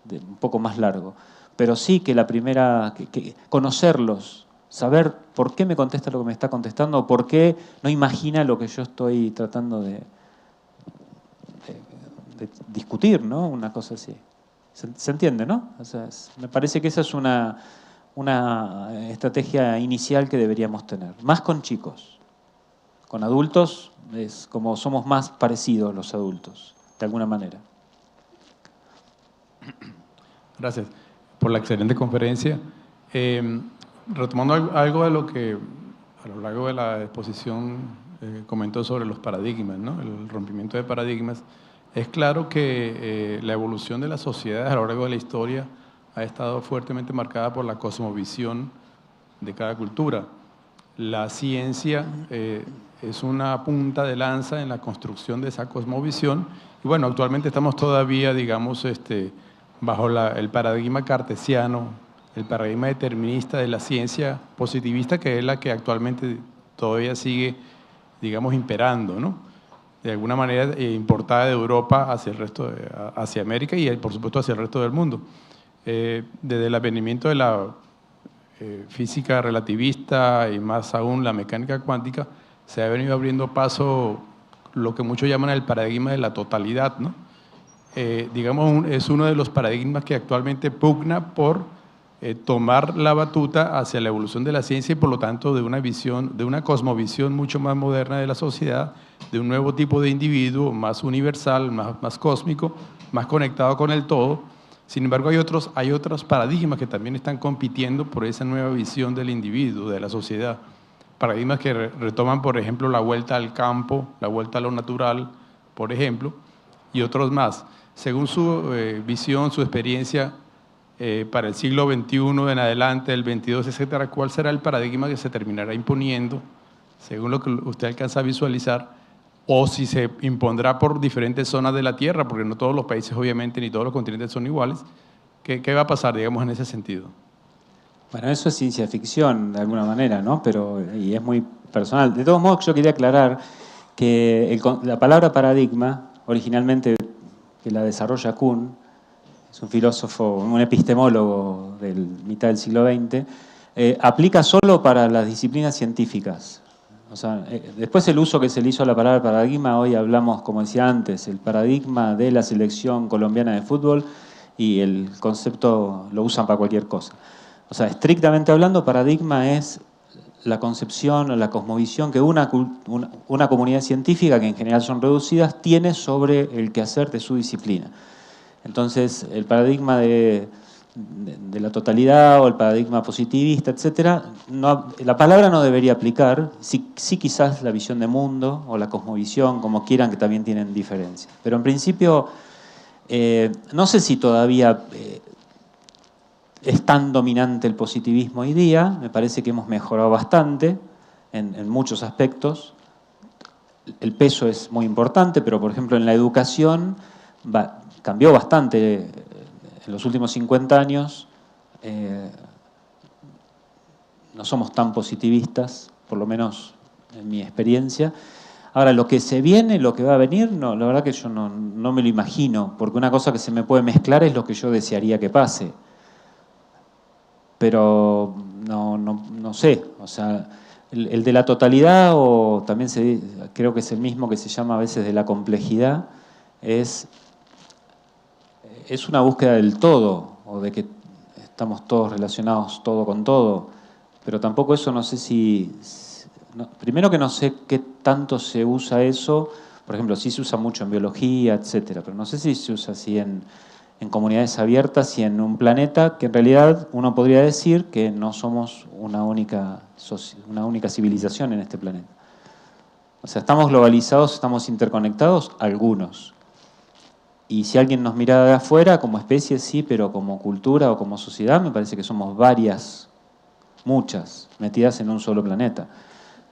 un poco más largo. Pero sí que que conocerlos, saber por qué me contesta lo que me está contestando, o por qué no imagina lo que yo estoy tratando de discutir, ¿no? Una cosa así. ¿Se entiende, no? O sea, me parece que esa es una estrategia inicial que deberíamos tener. Más con chicos. Con adultos es como somos más parecidos los adultos, de alguna manera. Gracias por la excelente conferencia. Retomando algo de lo que a lo largo de la exposición comentó sobre los paradigmas, ¿no? El rompimiento de paradigmas. Es claro que la evolución de las sociedades a lo largo de la historia ha estado fuertemente marcada por la cosmovisión de cada cultura. La ciencia es una punta de lanza en la construcción de esa cosmovisión y bueno, actualmente estamos todavía, digamos, bajo el paradigma cartesiano, el paradigma determinista de la ciencia positivista, que es la que actualmente todavía sigue, digamos, imperando, ¿no? De alguna manera importada de Europa hacia el resto, hacia América y por supuesto hacia el resto del mundo. Desde el advenimiento de la física relativista y más aún la mecánica cuántica, se ha venido abriendo paso lo que muchos llaman el paradigma de la totalidad, ¿no? Digamos, es uno de los paradigmas que actualmente pugna por tomar la batuta hacia la evolución de la ciencia y por lo tanto de una visión, de una cosmovisión mucho más moderna de la sociedad, de un nuevo tipo de individuo más universal, más cósmico, más conectado con el todo. Sin embargo, hay otros paradigmas que también están compitiendo por esa nueva visión del individuo, de la sociedad. Paradigmas que retoman, por ejemplo, la vuelta al campo, la vuelta a lo natural, por ejemplo, y otros más. Según su visión, su experiencia, para el siglo XXI en adelante, el XXII, etcétera, ¿cuál será el paradigma que se terminará imponiendo, según lo que usted alcanza a visualizar, o si se impondrá por diferentes zonas de la Tierra, porque no todos los países, obviamente, ni todos los continentes son iguales? ¿Qué va a pasar, digamos, en ese sentido? Bueno, eso es ciencia ficción, de alguna manera, ¿no? Y es muy personal. De todos modos, yo quería aclarar que la palabra paradigma, originalmente que la desarrolla Kuhn, es un filósofo, un epistemólogo del mitad del siglo XX, aplica solo para las disciplinas científicas. O sea, después el uso que se le hizo a la palabra paradigma, hoy hablamos, como decía antes, el paradigma de la selección colombiana de fútbol, y el concepto lo usan para cualquier cosa. O sea, estrictamente hablando, paradigma es la concepción o la cosmovisión que una comunidad científica, que en general son reducidas, tiene sobre el quehacer de su disciplina. Entonces, el paradigma de la totalidad o el paradigma positivista, etcétera, la palabra no debería aplicar, sí quizás la visión de mundo o la cosmovisión, como quieran, que también tienen diferencias. Pero en principio, no sé si todavía es tan dominante el positivismo hoy día. Me parece que hemos mejorado bastante en muchos aspectos. El peso es muy importante, pero por ejemplo en la educación cambió bastante en los últimos 50 años. No somos tan positivistas, por lo menos en mi experiencia. Ahora, lo que se viene, lo que va a venir, no, la verdad que yo no me lo imagino, porque una cosa que se me puede mezclar es lo que yo desearía que pase. Pero no sé, o sea, el de la totalidad, o también creo que es el mismo que se llama a veces de la complejidad, es una búsqueda del todo, o de que estamos todos relacionados todo con todo, pero tampoco eso no sé primero que no sé qué tanto se usa eso, por ejemplo, sí se usa mucho en biología, etcétera, pero no sé si se usa así en comunidades abiertas y en un planeta que en realidad uno podría decir que no somos una única civilización en este planeta. O sea, estamos globalizados, estamos interconectados, algunos. Y si alguien nos mira de afuera, como especie sí, pero como cultura o como sociedad, me parece que somos muchas, metidas en un solo planeta.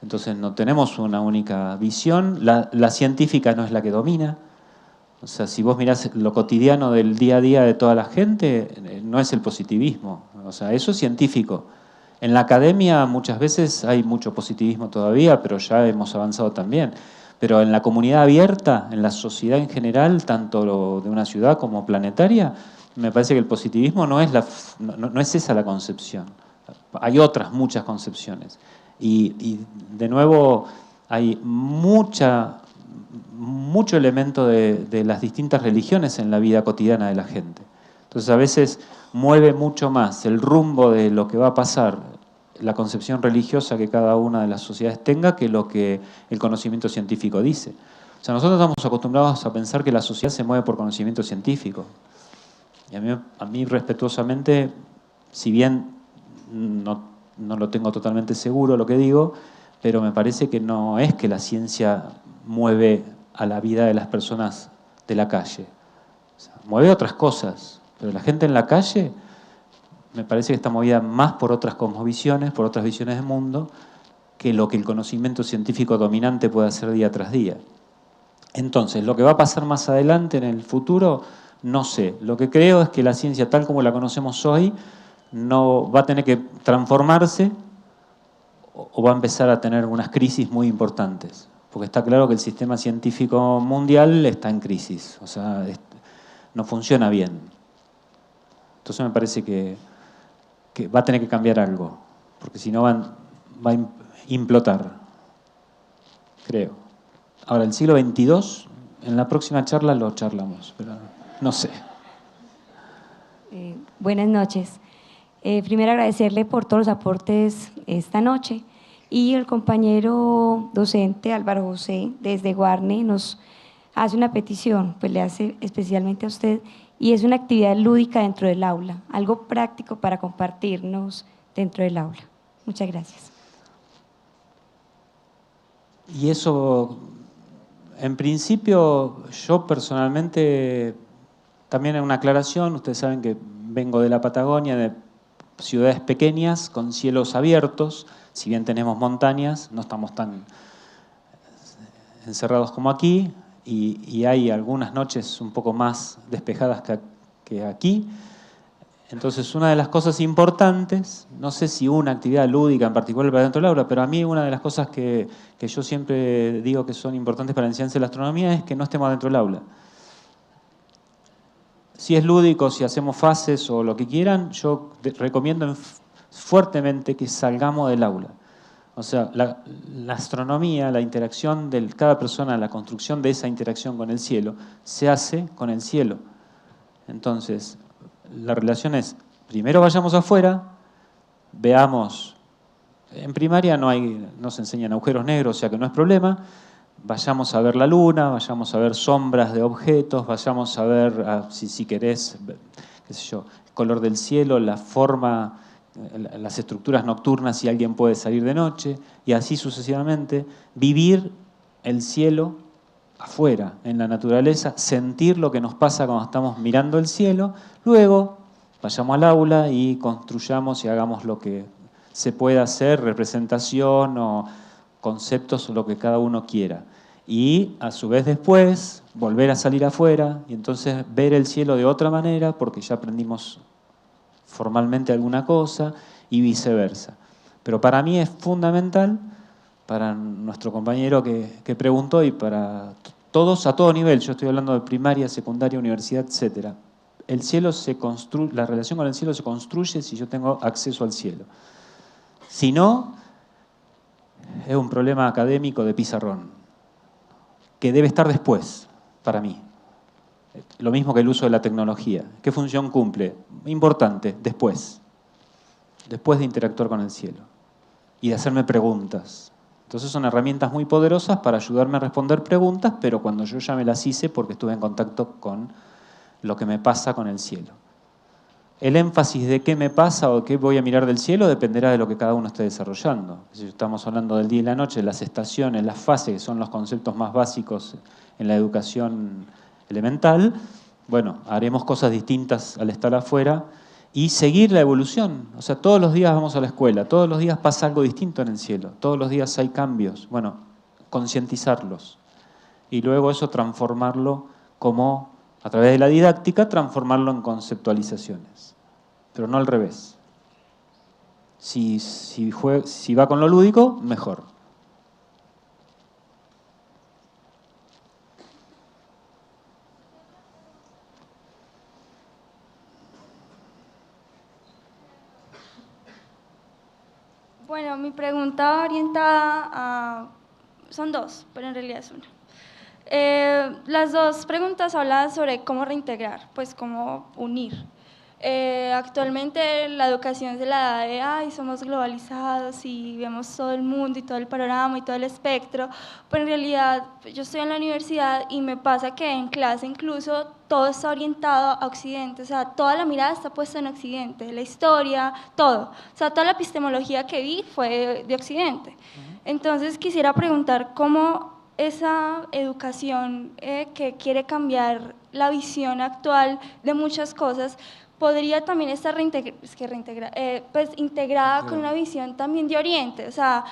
Entonces no tenemos una única visión, la científica no es la que domina. O sea, si vos mirás lo cotidiano del día a día de toda la gente, no es el positivismo. O sea, eso es científico. En la academia muchas veces hay mucho positivismo todavía, pero ya hemos avanzado también. Pero en la comunidad abierta, en la sociedad en general, tanto de una ciudad como planetaria, me parece que el positivismo no es esa la concepción. Hay muchas concepciones. Y de nuevo, hay mucho elemento de las distintas religiones en la vida cotidiana de la gente. Entonces a veces mueve mucho más el rumbo de lo que va a pasar, la concepción religiosa que cada una de las sociedades tenga, que lo que el conocimiento científico dice. O sea, nosotros estamos acostumbrados a pensar que la sociedad se mueve por conocimiento científico. Y a mí respetuosamente, si bien no lo tengo totalmente seguro lo que digo, pero me parece que no es que la ciencia mueve a la vida de las personas de la calle. O sea, mueve otras cosas, pero la gente en la calle me parece que está movida más por otras cosmovisiones, por otras visiones del mundo, que lo que el conocimiento científico dominante puede hacer día tras día. Entonces, lo que va a pasar más adelante en el futuro, no sé. Lo que creo es que la ciencia tal como la conocemos hoy no va a tener que transformarse o va a empezar a tener unas crisis muy importantes. Porque está claro que el sistema científico mundial está en crisis, o sea, no funciona bien. Entonces me parece que va a tener que cambiar algo, porque si no va a implotar, creo. Ahora, el siglo XXII, en la próxima charla lo charlamos, pero no sé. Buenas noches. Primero agradecerle por todos los aportes esta noche. Y el compañero docente Álvaro José, desde Guarne, nos hace una petición, pues le hace especialmente a usted, y es una actividad lúdica dentro del aula, algo práctico para compartirnos dentro del aula. Muchas gracias. Y eso, en principio, yo personalmente, también en una aclaración, ustedes saben que vengo de la Patagonia, de ciudades pequeñas con cielos abiertos. Si bien tenemos montañas, no estamos tan encerrados como aquí, y hay algunas noches un poco más despejadas que aquí. Entonces, una de las cosas importantes, no sé si una actividad lúdica en particular para dentro del aula, pero a mí una de las cosas que yo siempre digo que son importantes para la enseñanza de la astronomía es que no estemos dentro del aula. Si es lúdico, si hacemos fases o lo que quieran, yo recomiendo fuertemente que salgamos del aula. O sea, la astronomía, la interacción de cada persona, la construcción de esa interacción con el cielo, se hace con el cielo. Entonces, la relación es, primero vayamos afuera, veamos, en primaria no se enseñan agujeros negros, o sea que no es problema, vayamos a ver la luna, vayamos a ver sombras de objetos, vayamos a ver, si querés, qué sé yo, el color del cielo, la forma, las estructuras nocturnas, si alguien puede salir de noche, y así sucesivamente, vivir el cielo afuera, en la naturaleza, sentir lo que nos pasa cuando estamos mirando el cielo, luego vayamos al aula y construyamos y hagamos lo que se pueda hacer, representación o conceptos o lo que cada uno quiera. Y a su vez después volver a salir afuera y entonces ver el cielo de otra manera porque ya aprendimos formalmente alguna cosa y viceversa. Pero para mí es fundamental, para nuestro compañero que preguntó y para todos a todo nivel, yo estoy hablando de primaria, secundaria, universidad, etc. El cielo se construye, la relación con el cielo se construye si yo tengo acceso al cielo. Si no, es un problema académico de pizarrón, que debe estar después, para mí. Lo mismo que el uso de la tecnología. ¿Qué función cumple? Importante, después. Después de interactuar con el cielo. Y de hacerme preguntas. Entonces son herramientas muy poderosas para ayudarme a responder preguntas, pero cuando yo ya me las hice porque estuve en contacto con lo que me pasa con el cielo. El énfasis de qué me pasa o qué voy a mirar del cielo dependerá de lo que cada uno esté desarrollando. Si estamos hablando del día y la noche, las estaciones, las fases, que son los conceptos más básicos en la educación elemental, bueno, haremos cosas distintas al estar afuera y seguir la evolución. O sea, todos los días vamos a la escuela, todos los días pasa algo distinto en el cielo, todos los días hay cambios. Bueno, concientizarlos y luego eso transformarlo como, a través de la didáctica, transformarlo en conceptualizaciones, pero no al revés. Si va con lo lúdico, mejor. Bueno, mi pregunta va orientada a... Son dos, pero en realidad es una. Las dos preguntas hablan sobre cómo reintegrar, pues cómo unir. Actualmente la educación se la da de, ay, somos globalizados y vemos todo el mundo y todo el panorama y todo el espectro, pero en realidad yo estoy en la universidad y me pasa que en clase incluso todo está orientado a Occidente, o sea, toda la mirada está puesta en Occidente, la historia, todo. O sea, toda la epistemología que vi fue de Occidente. Entonces quisiera preguntar cómo esa educación que quiere cambiar la visión actual de muchas cosas podría también estar integrada con una visión también de Oriente. O sea,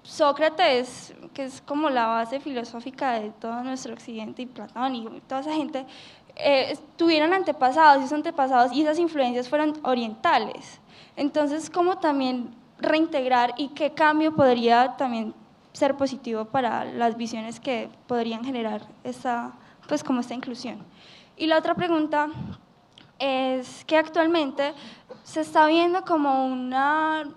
Sócrates, que es como la base filosófica de todo nuestro Occidente, y Platón y toda esa gente, tuvieron antepasados y esos antepasados y esas influencias fueron orientales. Entonces, ¿cómo también reintegrar y qué cambio podría también ser positivo para las visiones que podrían generar esta inclusión? Y la otra pregunta es que actualmente se está viendo como una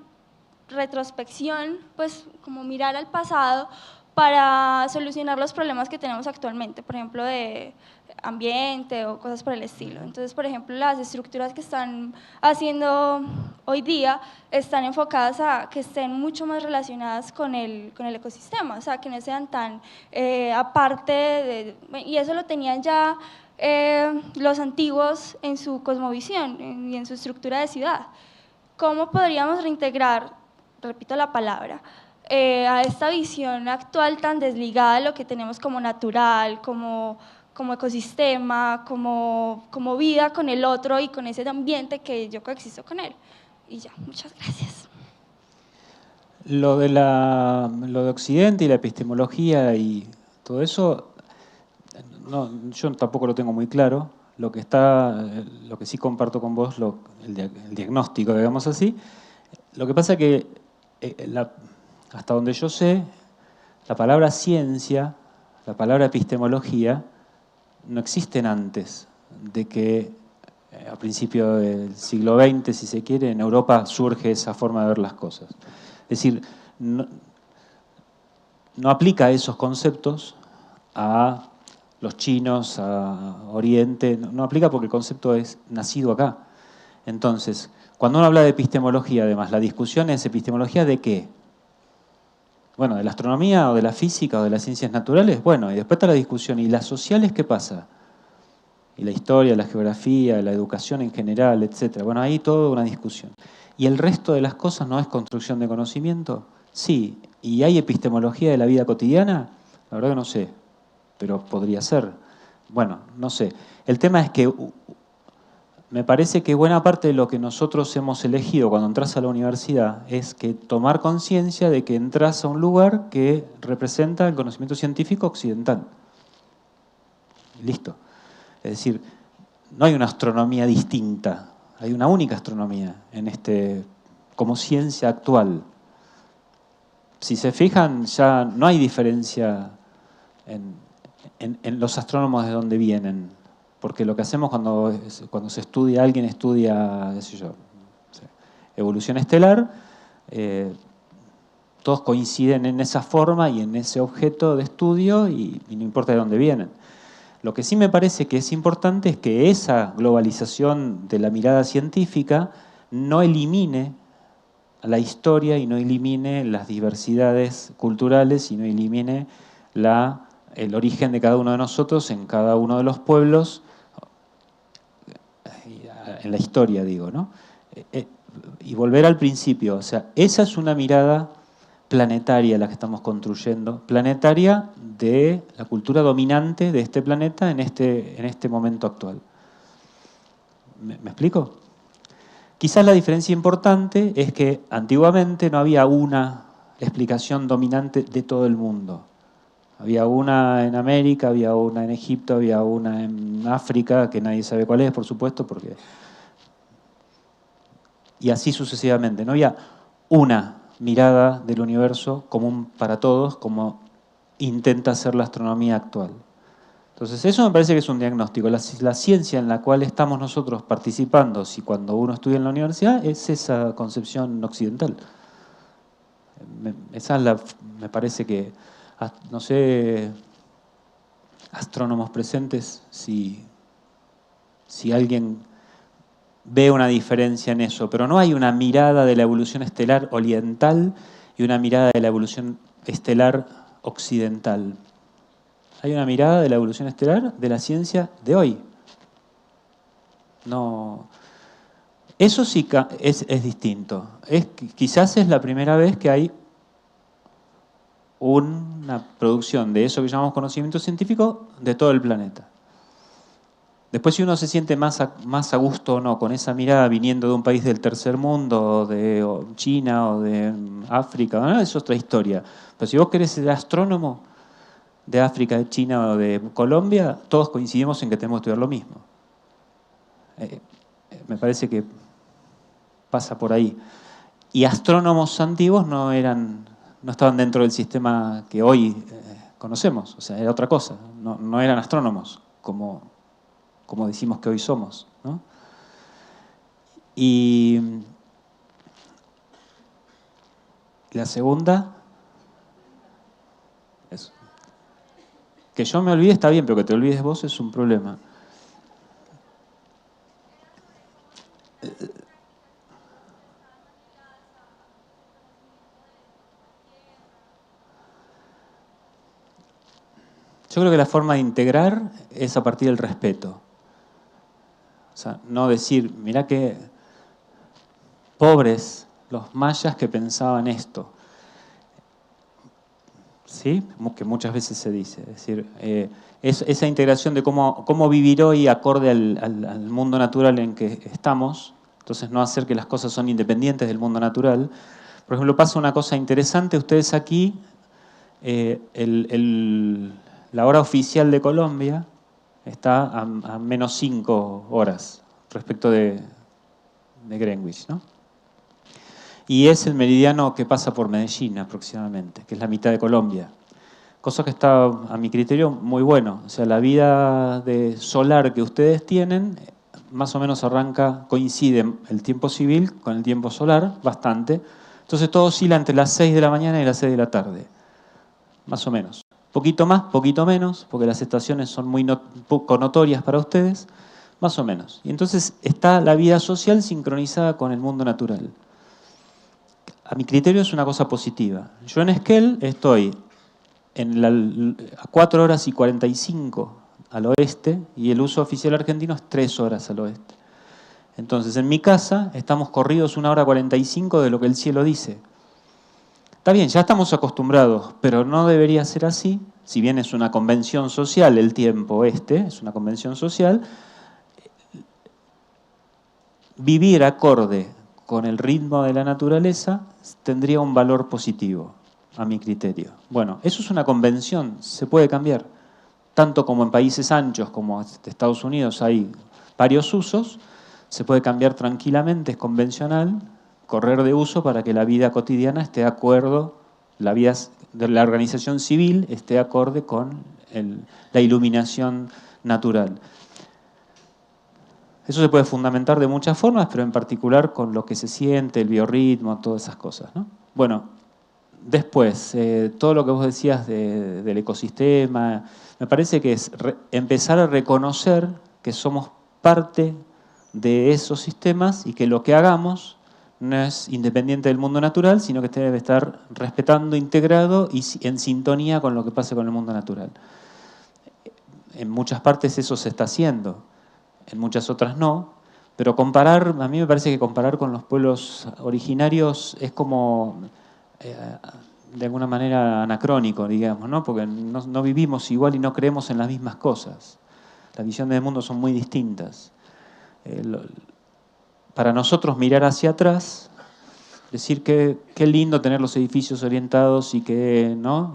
retrospección, pues como mirar al pasado para solucionar los problemas que tenemos actualmente, por ejemplo, de ambiente o cosas por el estilo. Entonces, por ejemplo, las estructuras que están haciendo hoy día están enfocadas a que estén mucho más relacionadas con el ecosistema, o sea, que no sean tan aparte y eso lo tenían ya los antiguos en su cosmovisión y en su estructura de ciudad. ¿Cómo podríamos reintegrar, repito la palabra, a esta visión actual tan desligada de lo que tenemos como natural, como ecosistema, como vida con el otro y con ese ambiente que yo coexisto con él? Y ya, muchas gracias. Lo de Occidente y la epistemología y todo eso, no, yo tampoco lo tengo muy claro. lo que sí comparto con vos, el diagnóstico, digamos así. Lo que pasa es que, hasta donde yo sé, la palabra ciencia, la palabra epistemología, no existen antes de que a principios del siglo XX, si se quiere, en Europa surge esa forma de ver las cosas. Es decir, no aplica esos conceptos a los chinos, a Oriente, no aplica porque el concepto es nacido acá. Entonces, cuando uno habla de epistemología, además, la discusión es epistemología ¿de qué? Bueno, de la astronomía o de la física o de las ciencias naturales, bueno, y después está la discusión, ¿y las sociales qué pasa? Y la historia, la geografía, la educación en general, etc. Bueno, ahí toda una discusión. ¿Y el resto de las cosas no es construcción de conocimiento? Sí. ¿Y hay epistemología de la vida cotidiana? La verdad que no sé, pero podría ser. Bueno, no sé. El tema es que me parece que buena parte de lo que nosotros hemos elegido cuando entras a la universidad es que tomar conciencia de que entras a un lugar que representa el conocimiento científico occidental. Listo. Es decir, no hay una astronomía distinta, hay una única astronomía como ciencia actual. Si se fijan, ya no hay diferencia en los astrónomos de dónde vienen, porque lo que hacemos cuando se estudia, alguien estudia, qué sé yo, evolución estelar, todos coinciden en esa forma y en ese objeto de estudio y no importa de dónde vienen. Lo que sí me parece que es importante es que esa globalización de la mirada científica no elimine la historia y no elimine las diversidades culturales y no elimine el origen de cada uno de nosotros en cada uno de los pueblos, en la historia digo, ¿no? Y volver al principio, o sea, esa es una mirada planetaria la que estamos construyendo, planetaria de la cultura dominante de este planeta en este momento actual. ¿Me explico? Quizás la diferencia importante es que antiguamente no había una explicación dominante de todo el mundo. Había una en América, había una en Egipto, había una en África, que nadie sabe cuál es, por supuesto, y así sucesivamente. No había una mirada del universo común para todos, como intenta hacer la astronomía actual. Entonces, eso me parece que es un diagnóstico. La ciencia en la cual estamos nosotros participando, si cuando uno estudia en la universidad, es esa concepción occidental. Me parece que, no sé, astrónomos presentes, si alguien ve una diferencia en eso, pero no hay una mirada de la evolución estelar oriental y una mirada de la evolución estelar occidental. Hay una mirada de la evolución estelar de la ciencia de hoy. No, eso sí es distinto. Quizás es la primera vez que hay una producción de eso que llamamos conocimiento científico de todo el planeta. Después, si uno se siente más a gusto o no con esa mirada viniendo de un país del tercer mundo, o de China o de África, ¿no? Es otra historia. Pero si vos querés ser astrónomo de África, de China o de Colombia, todos coincidimos en que tenemos que estudiar lo mismo. Me parece que pasa por ahí. Y astrónomos antiguos no estaban dentro del sistema que hoy conocemos, o sea, era otra cosa. No eran astrónomos, como decimos que hoy somos, ¿no? Y la segunda, eso. Que yo me olvide está bien, pero que te olvides vos es un problema. Yo creo que la forma de integrar es a partir del respeto. O sea, no decir, mirá qué pobres los mayas que pensaban esto. ¿Sí? Que muchas veces se dice. Es decir, esa integración de cómo vivir hoy acorde al mundo natural en que estamos. Entonces, no hacer que las cosas son independientes del mundo natural. Por ejemplo, pasa una cosa interesante. Ustedes aquí, la hora oficial de Colombia está a menos 5 horas respecto de Greenwich, ¿no? Y es el meridiano que pasa por Medellín aproximadamente, que es la mitad de Colombia. Cosa que está, a mi criterio, muy bueno. O sea, la vida solar que ustedes tienen, más o menos coincide el tiempo civil con el tiempo solar, bastante. Entonces todo oscila entre las 6 de la mañana y las 6 de la tarde, más o menos. Poquito más, poquito menos, porque las estaciones son muy poco notorias para ustedes, más o menos. Y entonces está la vida social sincronizada con el mundo natural. A mi criterio es una cosa positiva. Yo en Esquel estoy a 4 horas y 45 al oeste y el uso oficial argentino es 3 horas al oeste. Entonces en mi casa estamos corridos 1 hora 45 de lo que el cielo dice. Está bien, ya estamos acostumbrados, pero no debería ser así. Si bien es una convención social el tiempo es una convención social, vivir acorde con el ritmo de la naturaleza tendría un valor positivo, a mi criterio. Bueno, eso es una convención, se puede cambiar. Tanto como en países anchos como Estados Unidos hay varios usos, se puede cambiar tranquilamente, es convencional, correr de uso para que la vida cotidiana esté de acuerdo, la vida de la organización civil esté acorde con la iluminación natural. Eso se puede fundamentar de muchas formas, pero en particular con lo que se siente, el biorritmo, todas esas cosas, ¿no? Bueno, después, todo lo que vos decías del ecosistema, me parece que es empezar a reconocer que somos parte de esos sistemas y que lo que hagamos no es independiente del mundo natural, sino que debe estar respetando, integrado y en sintonía con lo que pasa con el mundo natural. En muchas partes eso se está haciendo, en muchas otras no, pero a mí me parece que comparar con los pueblos originarios es como, de alguna manera, anacrónico, digamos, ¿no? Porque no vivimos igual y no creemos en las mismas cosas. Las visiones del mundo son muy distintas. Para nosotros mirar hacia atrás, decir que qué lindo tener los edificios orientados y que, ¿no?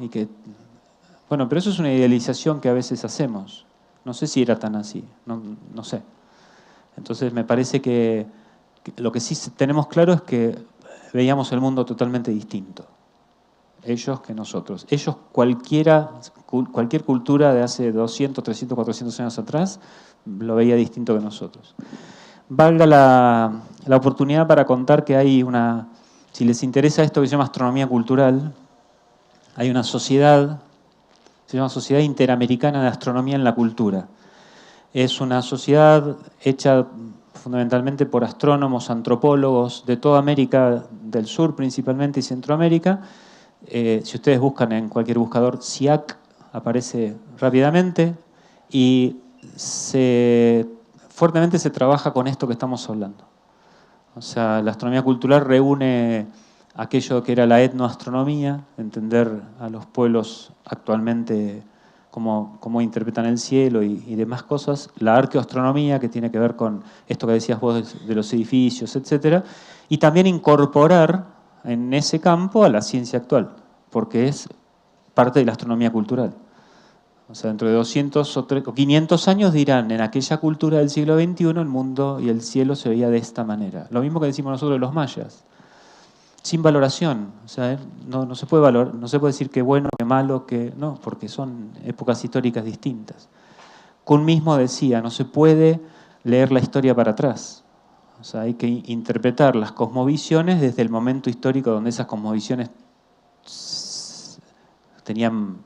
Bueno, pero eso es una idealización que a veces hacemos. No sé si era tan así, no sé. Entonces me parece que lo que sí tenemos claro es que veíamos el mundo totalmente distinto. Ellos que nosotros. Ellos, cualquier cultura de hace 200, 300, 400 años atrás, lo veía distinto que nosotros. Valga la oportunidad para contar que hay si les interesa esto que se llama astronomía cultural, hay una sociedad, se llama Sociedad Interamericana de Astronomía en la Cultura. Es una sociedad hecha fundamentalmente por astrónomos, antropólogos de toda América del Sur principalmente y Centroamérica. Si ustedes buscan en cualquier buscador, CIAC aparece rápidamente y fuertemente se trabaja con esto que estamos hablando. O sea, la astronomía cultural reúne aquello que era la etnoastronomía, entender a los pueblos actualmente cómo interpretan el cielo y demás cosas, la arqueoastronomía, que tiene que ver con esto que decías vos de los edificios, etc. Y también incorporar en ese campo a la ciencia actual, porque es parte de la astronomía cultural. O sea, dentro de 200 o 500 años dirán, en aquella cultura del siglo XXI el mundo y el cielo se veía de esta manera. Lo mismo que decimos nosotros de los mayas. Sin valoración, o sea, no se puede decir qué bueno, qué malo, no, porque son épocas históricas distintas. Kuhn mismo decía, no se puede leer la historia para atrás, o sea, hay que interpretar las cosmovisiones desde el momento histórico donde esas cosmovisiones tenían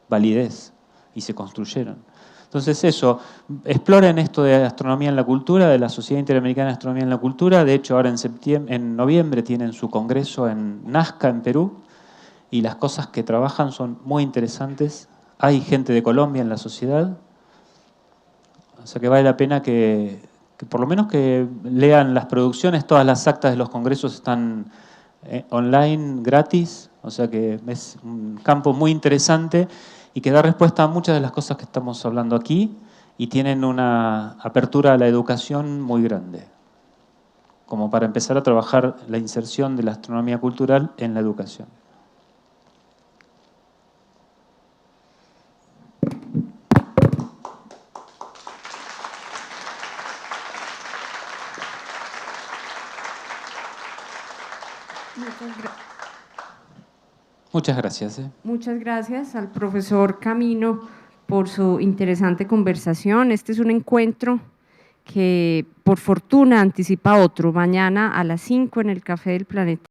validez y se construyeron. Entonces eso, exploren esto de astronomía en la cultura, de la Sociedad Interamericana de Astronomía en la Cultura. De hecho, ahora en noviembre tienen su congreso en Nazca, en Perú, y las cosas que trabajan son muy interesantes. Hay gente de Colombia en la sociedad, o sea que vale la pena que por lo menos que lean las producciones. Todas las actas de los congresos están online, gratis, o sea que es un campo muy interesante y que da respuesta a muchas de las cosas que estamos hablando aquí y tienen una apertura a la educación muy grande, como para empezar a trabajar la inserción de la astronomía cultural en la educación. Muchas gracias. Muchas gracias al profesor Camino por su interesante conversación. Este es un encuentro que por fortuna anticipa otro, mañana a las 5 en el Café del Planeta.